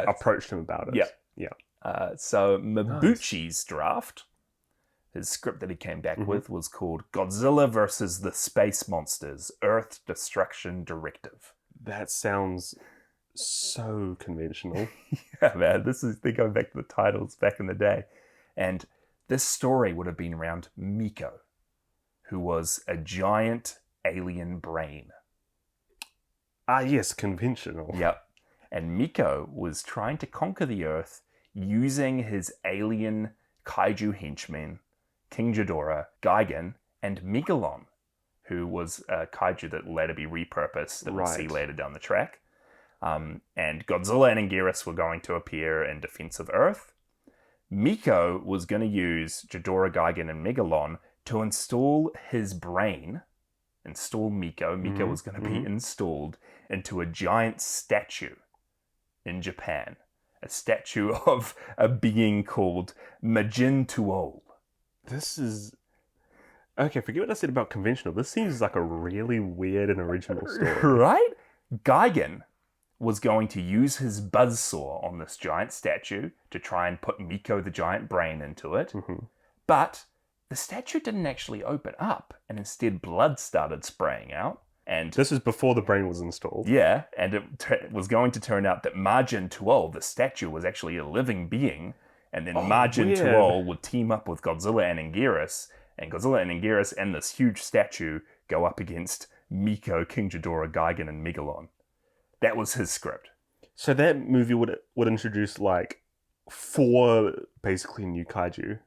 approached him about it. Yeah. So Mabuchi's draft, his script that he came back with, was called Godzilla vs. the Space Monsters, Earth Destruction Directive. That sounds so conventional. Yeah, man. They're going back to the titles back in the day. And this story would have been around Mykah, who was a giant alien brain. Ah, yes, conventional. Yep. And Mykah was trying to conquer the Earth using his alien kaiju henchmen, King Ghidorah, Gigan, and Megalon, who was a kaiju that later be repurposed that we'll see later down the track. And Godzilla and Anguirus were going to appear in defense of Earth. Mykah was going to use Ghidorah, Gigan, and Megalon to install his brain, install Mykah. Mykah was going to be installed into a giant statue in Japan. A statue of a being called Majin Tuol. This is... Okay, forget what I said about conventional. This seems like a really weird and original story. Right? Gigan was going to use his buzzsaw on this giant statue to try and put Mykah the giant brain into it. But the statue didn't actually open up, and instead blood started spraying out. And This is before the brain was installed. yeah, and it was going to turn out that Majin Tuol, the statue, was actually a living being, and then Majin weird. Tuol would team up with Godzilla and Anguirus, and Godzilla and Anguirus and this huge statue go up against Mykah, King Ghidorah, Gigan, and Megalon. That was his script. So that movie would introduce like 4 basically new kaiju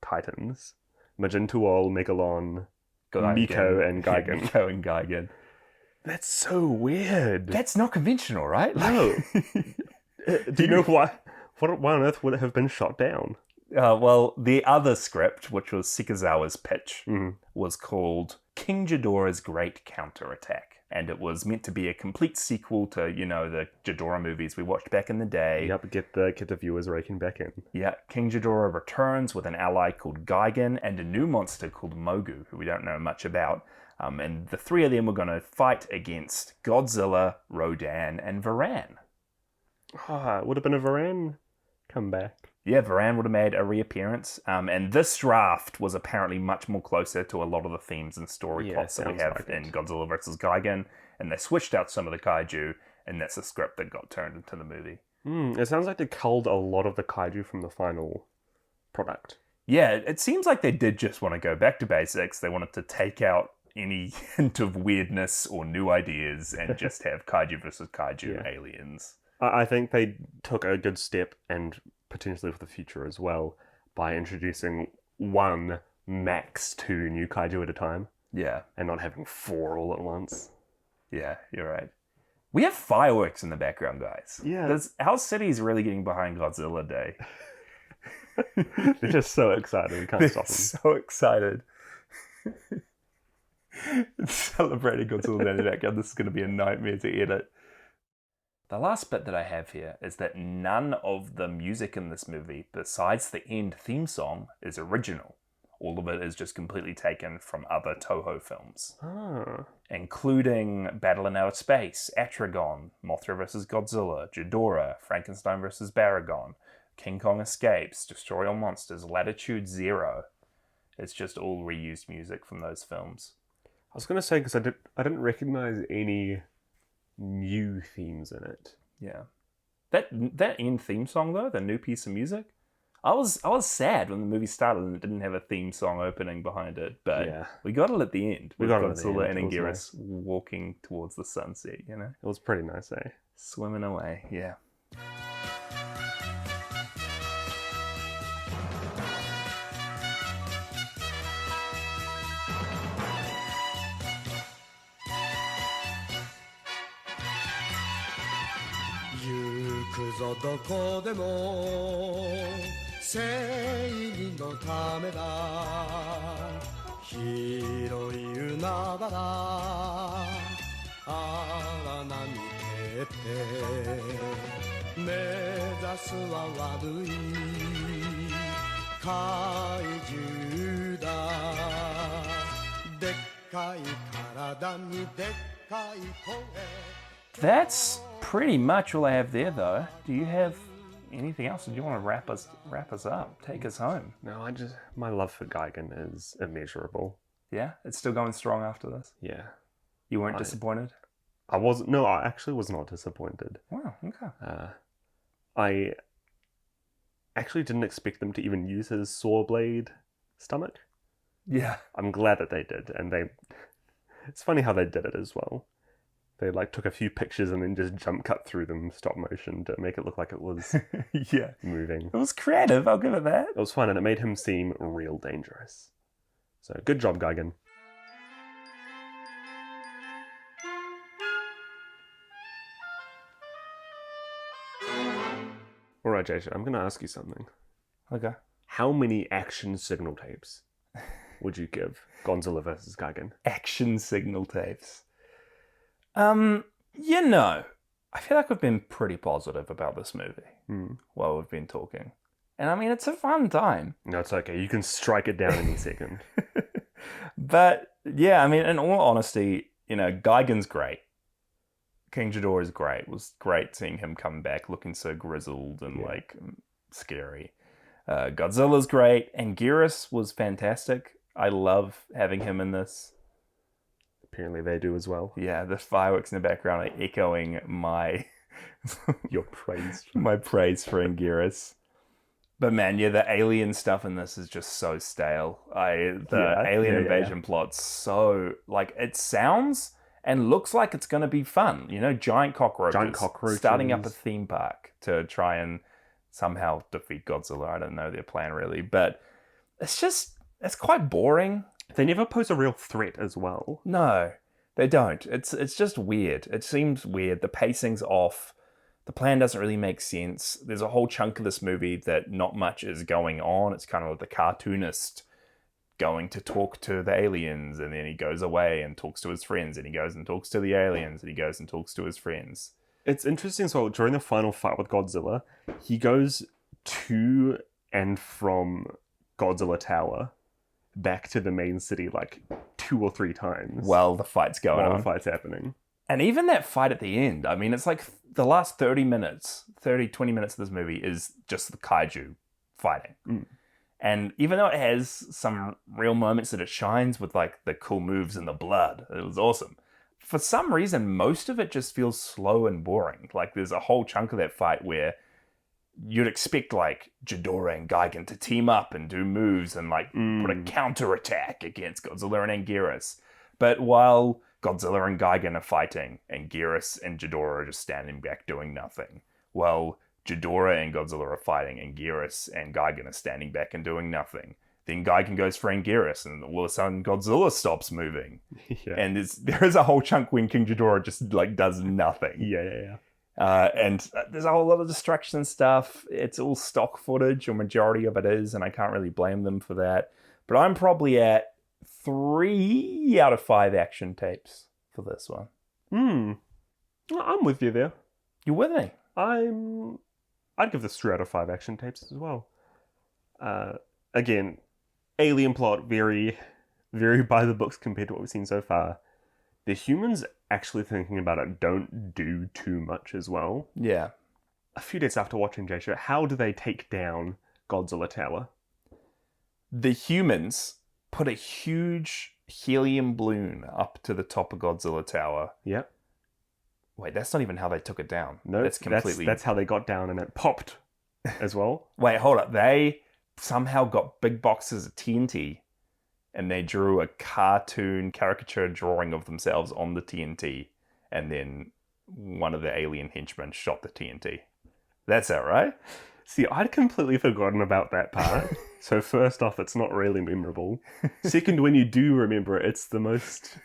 titans: Majin Tuol, Megalon, Mykah, and Gigan. Mykah and Gigan. That's so weird. That's not conventional, right? No. Do you know why? Why on earth would it have been shot down? Well, the other script, which was Sikazawa's pitch, Mhm. was called King Ghidorah's Great Counterattack. And it was meant to be a complete sequel to, the Ghidorah movies we watched back in the day. Yep, get the viewers raking back in. Yeah, King Ghidorah returns with an ally called Gigan and a new monster called Mogu, who we don't know much about. And the 3 of them were going to fight against Godzilla, Rodan, and Varan. It would have been a Varan comeback. Yeah, Varan would have made a reappearance. And this draft was apparently much more closer to a lot of the themes and story plots that we have like in Godzilla vs. Gigan. And they switched out some of the kaiju, and that's the script that got turned into the movie. It sounds like they culled a lot of the kaiju from the final product. Yeah, it seems like they did just want to go back to basics. They wanted to take out any hint of weirdness or new ideas and just have kaiju versus kaiju aliens. I think they took a good step, and potentially for the future as well, by introducing 1, max 2 new kaiju at a time. Yeah. And not having 4 all at once. Yeah, you're right. We have fireworks in the background, guys. Yeah. Our city's really getting behind Godzilla Day. They're just so excited. We can't stop them. So excited. Celebrating Godzilla Day in the background. This is going to be a nightmare to edit. The last bit that I have here is that none of the music in this movie, besides the end theme song, is original. All of it is just completely taken from other Toho films, including Battle in Outer Space, Atragon, Mothra vs. Godzilla, Ghidorah, Frankenstein vs. Baragon, King Kong Escapes, Destroy All Monsters, Latitude Zero. It's just all reused music from those films. I was going to say, because I didn't recognize any new themes in it. Yeah. That end theme song, though, the new piece of music, I was sad when the movie started and it didn't have a theme song opening behind it, but we got it at the end. We got it at the Godzilla end. and It was Anguirus walking towards the sunset, It was pretty nice, eh? Swimming away, yeah.行くぞどこでも正義のためだ広い海原荒波蹴って目指すは悪い怪獣だでっかい体にでっかい声 That's pretty much all I have there, though. Do you have anything else? Or do you want to wrap us up? Take us home? No, my love for Gigan is immeasurable. Yeah? It's still going strong after this? Yeah. You weren't disappointed? I actually was not disappointed. Wow, okay. I actually didn't expect them to even use his saw blade stomach. Yeah. I'm glad that they did, and it's funny how they did it as well. They took a few pictures and then just jump cut through them stop motion to make it look like it was moving. It was creative, I'll give it that. It was fun, and it made him seem real dangerous. So good job, Gigan. Alright, Jason, I'm going to ask you something. Okay. How many action signal tapes would you give Godzilla vs. Gigan? Action signal tapes. I feel like we've been pretty positive about this movie while we've been talking. And I mean, it's a fun time. No, it's okay. You can strike it down any second. But, yeah, I mean, in all honesty, Gigan's great. King Ghidorah is great. It was great seeing him come back looking so grizzled and, scary. Godzilla's great. Anguirus was fantastic. I love having him in this. Apparently they do as well. Yeah, the fireworks in the background are echoing my Your praise. my praise for Anguirus. But man, yeah, the alien stuff in this is just so stale. Alien invasion plot's so, like, it sounds and looks like it's going to be fun. You know, giant cockroaches starting up a theme park to try and somehow defeat Godzilla. I don't know their plan really, but it's quite boring. They never pose a real threat as well. No, they don't. It's just weird. It seems weird. The pacing's off. The plan doesn't really make sense. There's a whole chunk of this movie that not much is going on. It's kind of like the cartoonist going to talk to the aliens, and then he goes away and talks to his friends, and he goes and talks to the aliens, and he goes and talks to his friends. It's interesting as well, during the final fight with Godzilla, he goes to and from Godzilla Tower back to the main city like 2 or 3 times. While the fight's going on. The fight's happening. And even that fight at the end, I mean, it's like the last 20 minutes of this movie is just the kaiju fighting. Mm. And even though it has some real moments that it shines with, like, the cool moves and the blood, it was awesome. For some reason, most of it just feels slow and boring. Like, there's a whole chunk of that fight where you'd expect, like, Ghidorah and Gigan to team up and do moves and, like, put a counterattack against Godzilla and Anguirus. But while Godzilla and Gigan are fighting, Anguirus and Ghidorah are just standing back doing nothing. While Ghidorah and Godzilla are fighting, Anguirus and Gigan are standing back and doing nothing. Then Gigan goes for Anguirus, and all of a sudden Godzilla stops moving. Yeah. And there is a whole chunk when King Ghidorah just, like, does nothing. Yeah. And there's a whole lot of distraction stuff. It's all stock footage, or majority of it is, and I can't really blame them for that. But I'm probably at 3 out of 5 action tapes for this one. I'm with you there. You with me? I'd give this 3 out of 5 action tapes as well. Again, alien plot, very, very by the books compared to what we've seen so far. The humans actually thinking about it don't do too much as well. Yeah. A few days after watching J-Show, how do they take down Godzilla Tower? The humans put a huge helium balloon up to the top of Godzilla Tower. Yep. Wait, that's not even how they took it down. No, that's completely... That's how they got down, and it popped as well. Wait, hold up. They somehow got big boxes of TNT, and they drew a cartoon caricature drawing of themselves on the TNT, and then one of the alien henchmen shot the TNT. That's it, right? See, I'd completely forgotten about that part. So first off, it's not really memorable. Second, when you do remember it, it's the most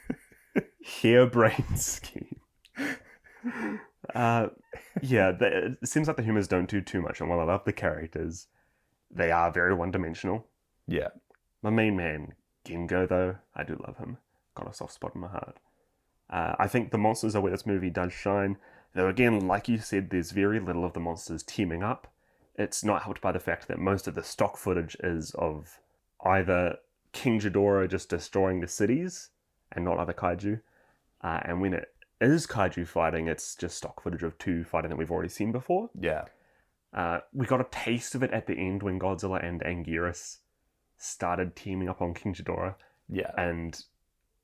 harebrained scheme. It seems like the humans don't do too much, and while I love the characters, they are very one-dimensional. Yeah. My main man, Gengo, though, I do love him. Got a soft spot in my heart. I think the monsters are where this movie does shine, though again, like you said, there's very little of the monsters teaming up. It's not helped by the fact that most of the stock footage is of either King Ghidorah just destroying the cities and not other kaiju, and when it is kaiju fighting, it's just stock footage of 2 fighting that we've already seen before. Yeah. We got a taste of it at the end when Godzilla and Anguirus started teaming up on King Ghidorah. Yeah. And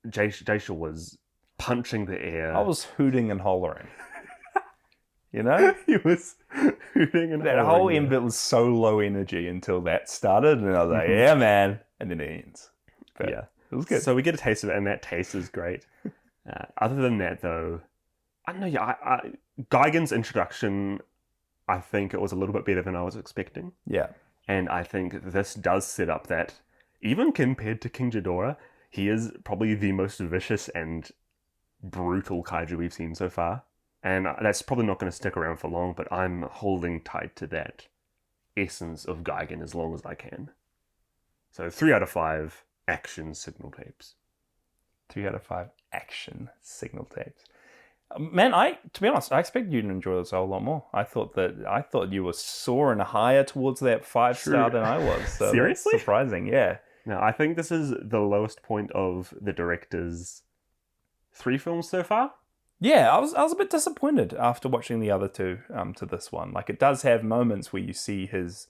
Jaisha was punching the air. I was hooting and hollering. You know? He was hooting and hollering. That whole end bit was so low energy until that started, and I was like, yeah, man. And then it ends. But yeah. It was good. So we get a taste of it, and that taste is great. Other than that, though, I don't know, Gigan's introduction, I think it was a little bit better than I was expecting. Yeah. And I think this does set up that, even compared to King Ghidorah, he is probably the most vicious and brutal kaiju we've seen so far. And that's probably not going to stick around for long, but I'm holding tight to that essence of Gigan as long as I can. So 3 out of 5 action signal tapes. 3 out of 5 action signal tapes. Man, to be honest, I expected you to enjoy this a whole lot more. I thought you were soaring higher towards that 5-star than I was. So Seriously? That's surprising, yeah. No, I think this is the lowest point of the director's 3 films so far. Yeah, I was a bit disappointed after watching the other 2 to this one. Like, it does have moments where you see his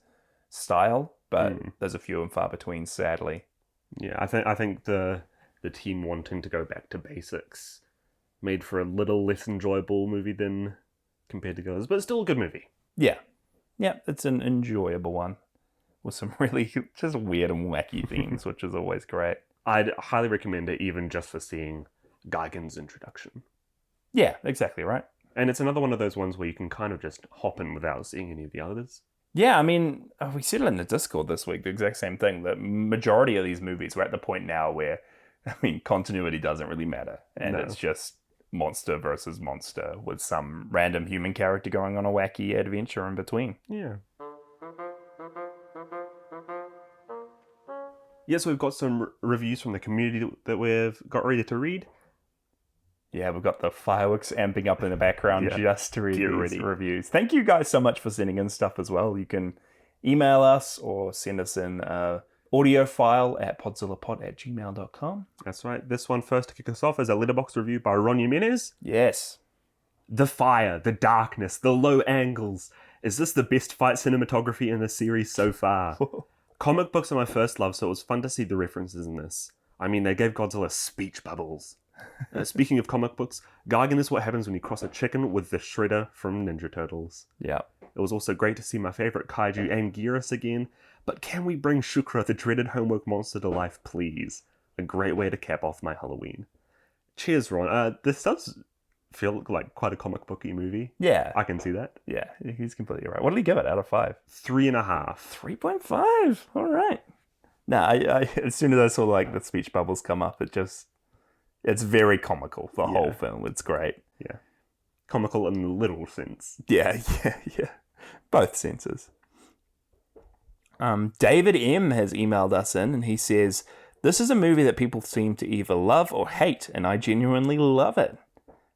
style, but there's a few and far between, sadly. Yeah, I think the the team wanting to go back to basics made for a little less enjoyable movie than compared to Godzilla, but it's still a good movie. Yeah. Yeah, it's an enjoyable one with some really just weird and wacky themes, which is always great. I'd highly recommend it even just for seeing Gigan's introduction. Yeah, exactly right. And it's another one of those ones where you can kind of just hop in without seeing any of the others. Yeah, I mean, we said it in the Discord this week, the exact same thing. The majority of these movies, we're at the point now where, I mean, continuity doesn't really matter. And it's just monster versus monster with some random human character going on a wacky adventure in between. Yeah. Yes, we've got some reviews from the community that we've got ready to read. Yeah, we've got the fireworks amping up in the background just to read these reviews. Thank you guys so much for sending in stuff as well. You can email us or send us an audio file at podzillapod@gmail.com. That's right. This one first to kick us off is a letterbox review by Ron Jimenez. Yes. The fire, the darkness, the low angles. Is this the best fight cinematography in the series so far? Comic books are my first love, so it was fun to see the references in this. I mean, they gave Godzilla speech bubbles. Speaking of comic books, Gigan is what happens when you cross a chicken with the Shredder from Ninja Turtles. Yeah. It was also great to see my favorite kaiju Anguirus again, but can we bring Shukra, the dreaded homework monster, to life, please? A great way to cap off my Halloween. Cheers, Ron. This does feel like quite a comic booky movie. Yeah. I can see that. Yeah, he's completely right. What did he give it out of 5? 3.5. 3.5. All right. Nah, I as soon as I saw like the speech bubbles come up, it's very comical, the whole film. It's great. Yeah. Comical in the literal sense. Yeah. Both senses. David M. has emailed us in and he says, this is a movie that people seem to either love or hate, and I genuinely love it.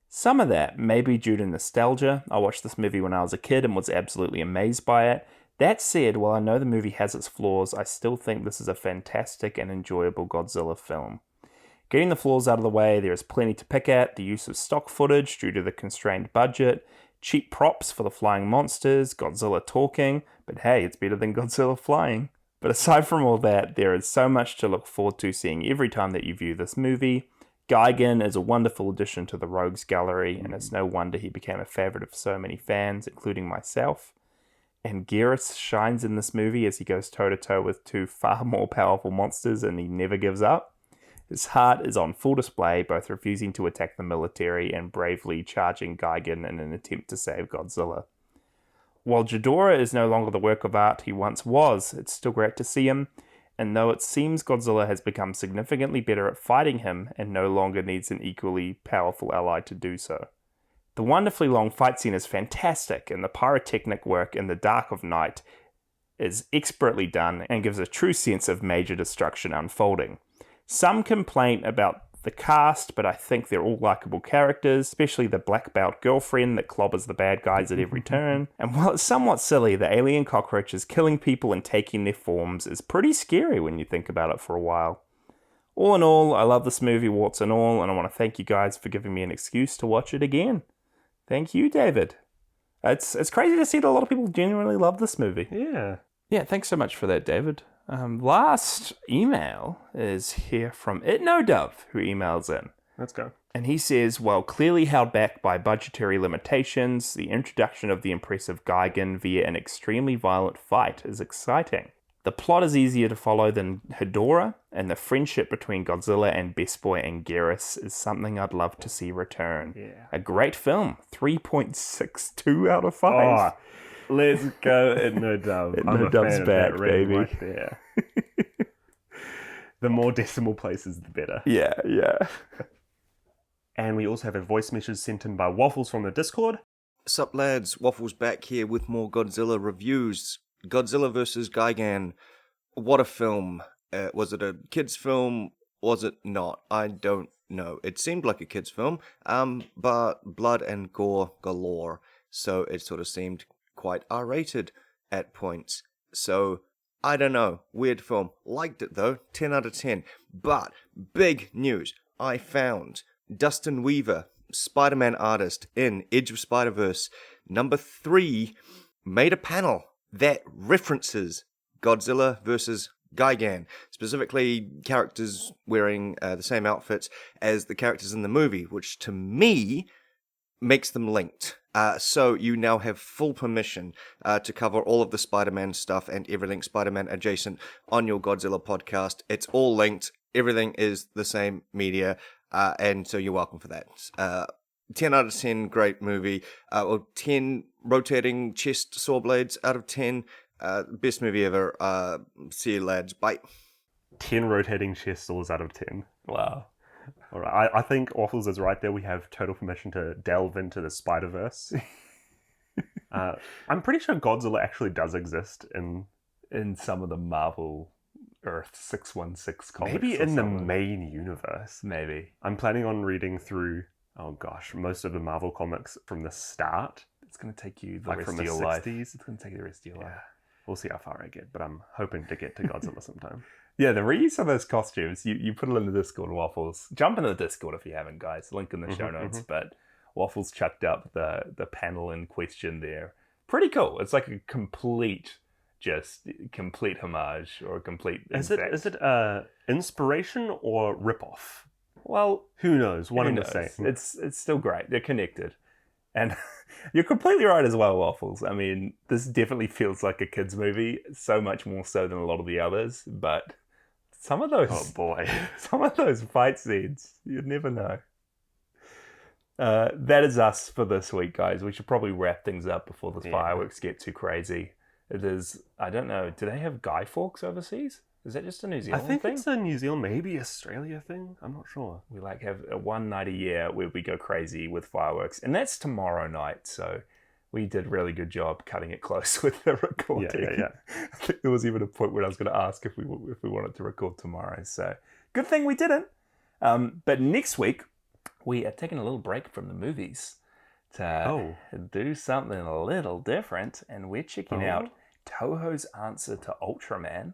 Some of that may be due to nostalgia. I watched this movie when I was a kid and was absolutely amazed by it. That said, while I know the movie has its flaws, I still think this is a fantastic and enjoyable Godzilla film. Getting the flaws out of the way, there is plenty to pick at. The use of stock footage due to the constrained budget, cheap props for the flying monsters, Godzilla talking, but hey, it's better than Godzilla flying. But aside from all that, there is so much to look forward to seeing every time that you view this movie. Gigan is a wonderful addition to the Rogues Gallery, and it's no wonder he became a favorite of so many fans, including myself. And Geras shines in this movie as he goes toe-to-toe with two far more powerful monsters, and he never gives up. His heart is on full display, both refusing to attack the military and bravely charging Gigan in an attempt to save Godzilla. While Ghidorah is no longer the work of art he once was, it's still great to see him, and though it seems Godzilla has become significantly better at fighting him and no longer needs an equally powerful ally to do so. The wonderfully long fight scene is fantastic, and the pyrotechnic work in the dark of night is expertly done and gives a true sense of major destruction unfolding. Some complaint about the cast, but I think they're all likable characters, especially the black belt girlfriend that clobbers the bad guys at every turn. And while it's somewhat silly, the alien cockroaches killing people and taking their forms is pretty scary when you think about it for a while. All in all, I love this movie, warts and all, and I want to thank you guys for giving me an excuse to watch it again. Thank you, David. It's crazy to see that a lot of people genuinely love this movie. Yeah, thanks so much for that, David. Last email is here from ItNoDove, who emails in. Let's go. And he says, while clearly held back by budgetary limitations, the introduction of the impressive Gigan via an extremely violent fight is exciting. The plot is easier to follow than Hedorah, and the friendship between Godzilla and Best Boy Anguirus is something I'd love to see return. Yeah. A great film, 3.62 out of 5. Oh, let's go, ItNoDove. ItNoDove's back, baby. Right there. The more decimal places, the better. Yeah. And we also have a voice message sent in by Waffles from the Discord. Sup lads, Waffles back here with more Godzilla reviews. Godzilla vs. Gigan. What a film. Was it a kid's film? Was it not? I don't know. It seemed like a kid's film, but blood and gore galore. So it sort of seemed quite R-rated at points. So, I don't know. Weird film. Liked it though. 10 out of 10. But, big news. I found Dustin Weaver, Spider-Man artist in Edge of Spider-Verse, number 3, made a panel that references Godzilla vs. Gigan, specifically characters wearing the same outfits as the characters in the movie, which to me makes them linked. So you now have full permission to cover all of the Spider-Man stuff and everything Spider-Man adjacent on your Godzilla podcast. It's all linked. Everything is the same media, and so you're welcome for that. 10 out of 10, great movie. Or 10 rotating chest saw blades out of 10. Best movie ever. See you, lads. Bye. 10 rotating chest saws out of 10. Wow. All right, I think Waffles is right there. We have total permission to delve into the Spider-Verse. I'm pretty sure Godzilla actually does exist in some of the Marvel Earth 616 comics. maybe in the main universe. Maybe. I'm planning on reading through, most of the Marvel comics from the start. It's going to take you the Like rest from of the your life. 60s. It's going to take you the rest of your life. We'll see how far I get, but I'm hoping to get to Godzilla sometime. Yeah, the reuse of those costumes, you put it in the Discord, Waffles. Jump into the Discord if you haven't, guys. Link in the show notes. But Waffles chucked up the panel in question there. Pretty cool. It's like a complete homage or a complete... Is it inspiration or ripoff? Well, who knows? One who and the knows? same. It's still great. They're connected. And you're completely right as well, Waffles. I mean, this definitely feels like a kid's movie, so much more so than a lot of the others. But some of those... Oh, boy. Some of those fight scenes, you'd never know. That is us for this week, guys. We should probably wrap things up before the fireworks get too crazy. It is... I don't know. Do they have Guy Fawkes overseas? Is that just a New Zealand I think thing? it's a New Zealand, maybe Australia thing. I'm not sure. We have a one night a year where we go crazy with fireworks, and that's tomorrow night. So we did a really good job cutting it close with the recording. Yeah. I think there was even a point where I was going to ask if we wanted to record tomorrow. So good thing we didn't. But next week we are taking a little break from the movies to do something a little different, and we're checking out Toho's answer to Ultraman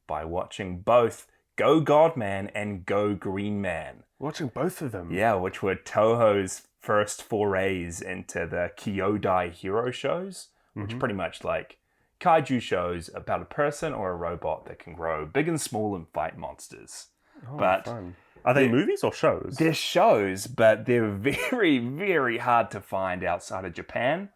by watching both Go Godman and Go Green Man. Watching both of them. Yeah, which were Toho's first forays into the Kyodai hero shows, which are pretty much like kaiju shows about a person or a robot that can grow big and small and fight monsters. Oh, but fun. Are they movies or shows? They're shows, but they're very, very hard to find outside of Japan.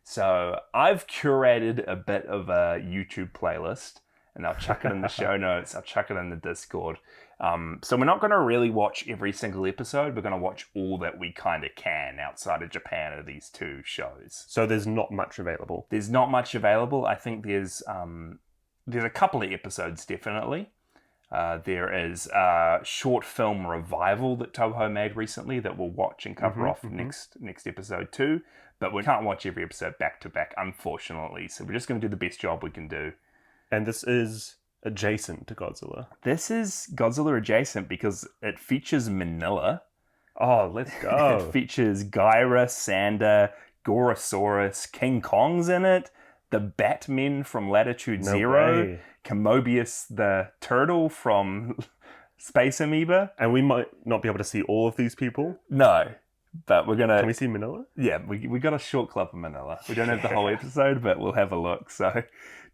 So I've curated a bit of a YouTube playlist, and I'll chuck it in the show notes. I'll chuck it in the Discord. So we're not going to really watch every single episode. We're going to watch all that we kind of can outside of Japan of these two shows. So there's not much available. There's not much available. I think there's a couple of episodes, definitely. There is a short film revival that Toho made recently that we'll watch and cover off next episode too. But we can't watch every episode back to back, unfortunately. So we're just going to do the best job we can do. And this is adjacent to Godzilla. This is Godzilla adjacent because it features Manila. Oh, let's go. It features Gyra, Sander, Gorosaurus, King Kong's in it, the Batmen from Latitude Zero, way. Camobius the turtle from Space Amoeba. And we might not be able to see all of these people. No, but we're going to... Can we see Manila? Yeah, we got a short clip of Manila. We don't have the whole episode, but we'll have a look. So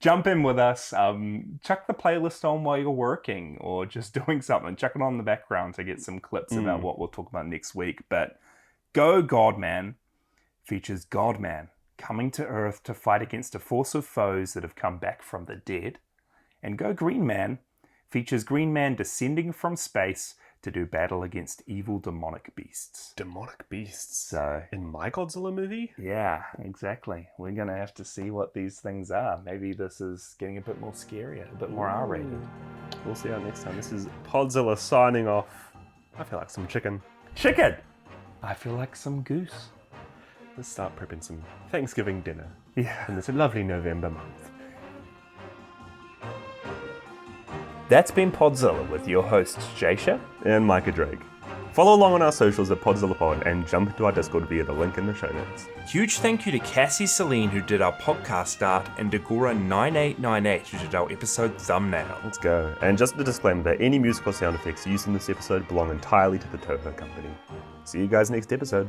jump in with us. Chuck the playlist on while you're working or just doing something. Chuck it on in the background to get some clips about what we'll talk about next week. But Go Godman features Godman coming to Earth to fight against a force of foes that have come back from the dead. And Go Green Man features Green Man descending from space to do battle against evil demonic beasts. Demonic beasts. So, in my Godzilla movie? Yeah, exactly. We're going to have to see what these things are. Maybe this is getting a bit more scary, a bit more R-rated. We'll see how next time. This is Podzilla signing off. I feel like some chicken. Chicken! I feel like some goose. Let's start prepping some Thanksgiving dinner. Yeah. In this lovely November month. That's been Podzilla with your hosts, Jasha and Mykah Drake. Follow along on our socials at PodzillaPod and jump into our Discord via the link in the show notes. Huge thank you to Cassie Celine who did our podcast art and Degora9898 who did our episode thumbnail. Let's go. And just a disclaimer that any musical sound effects used in this episode belong entirely to the Toho Company. See you guys next episode.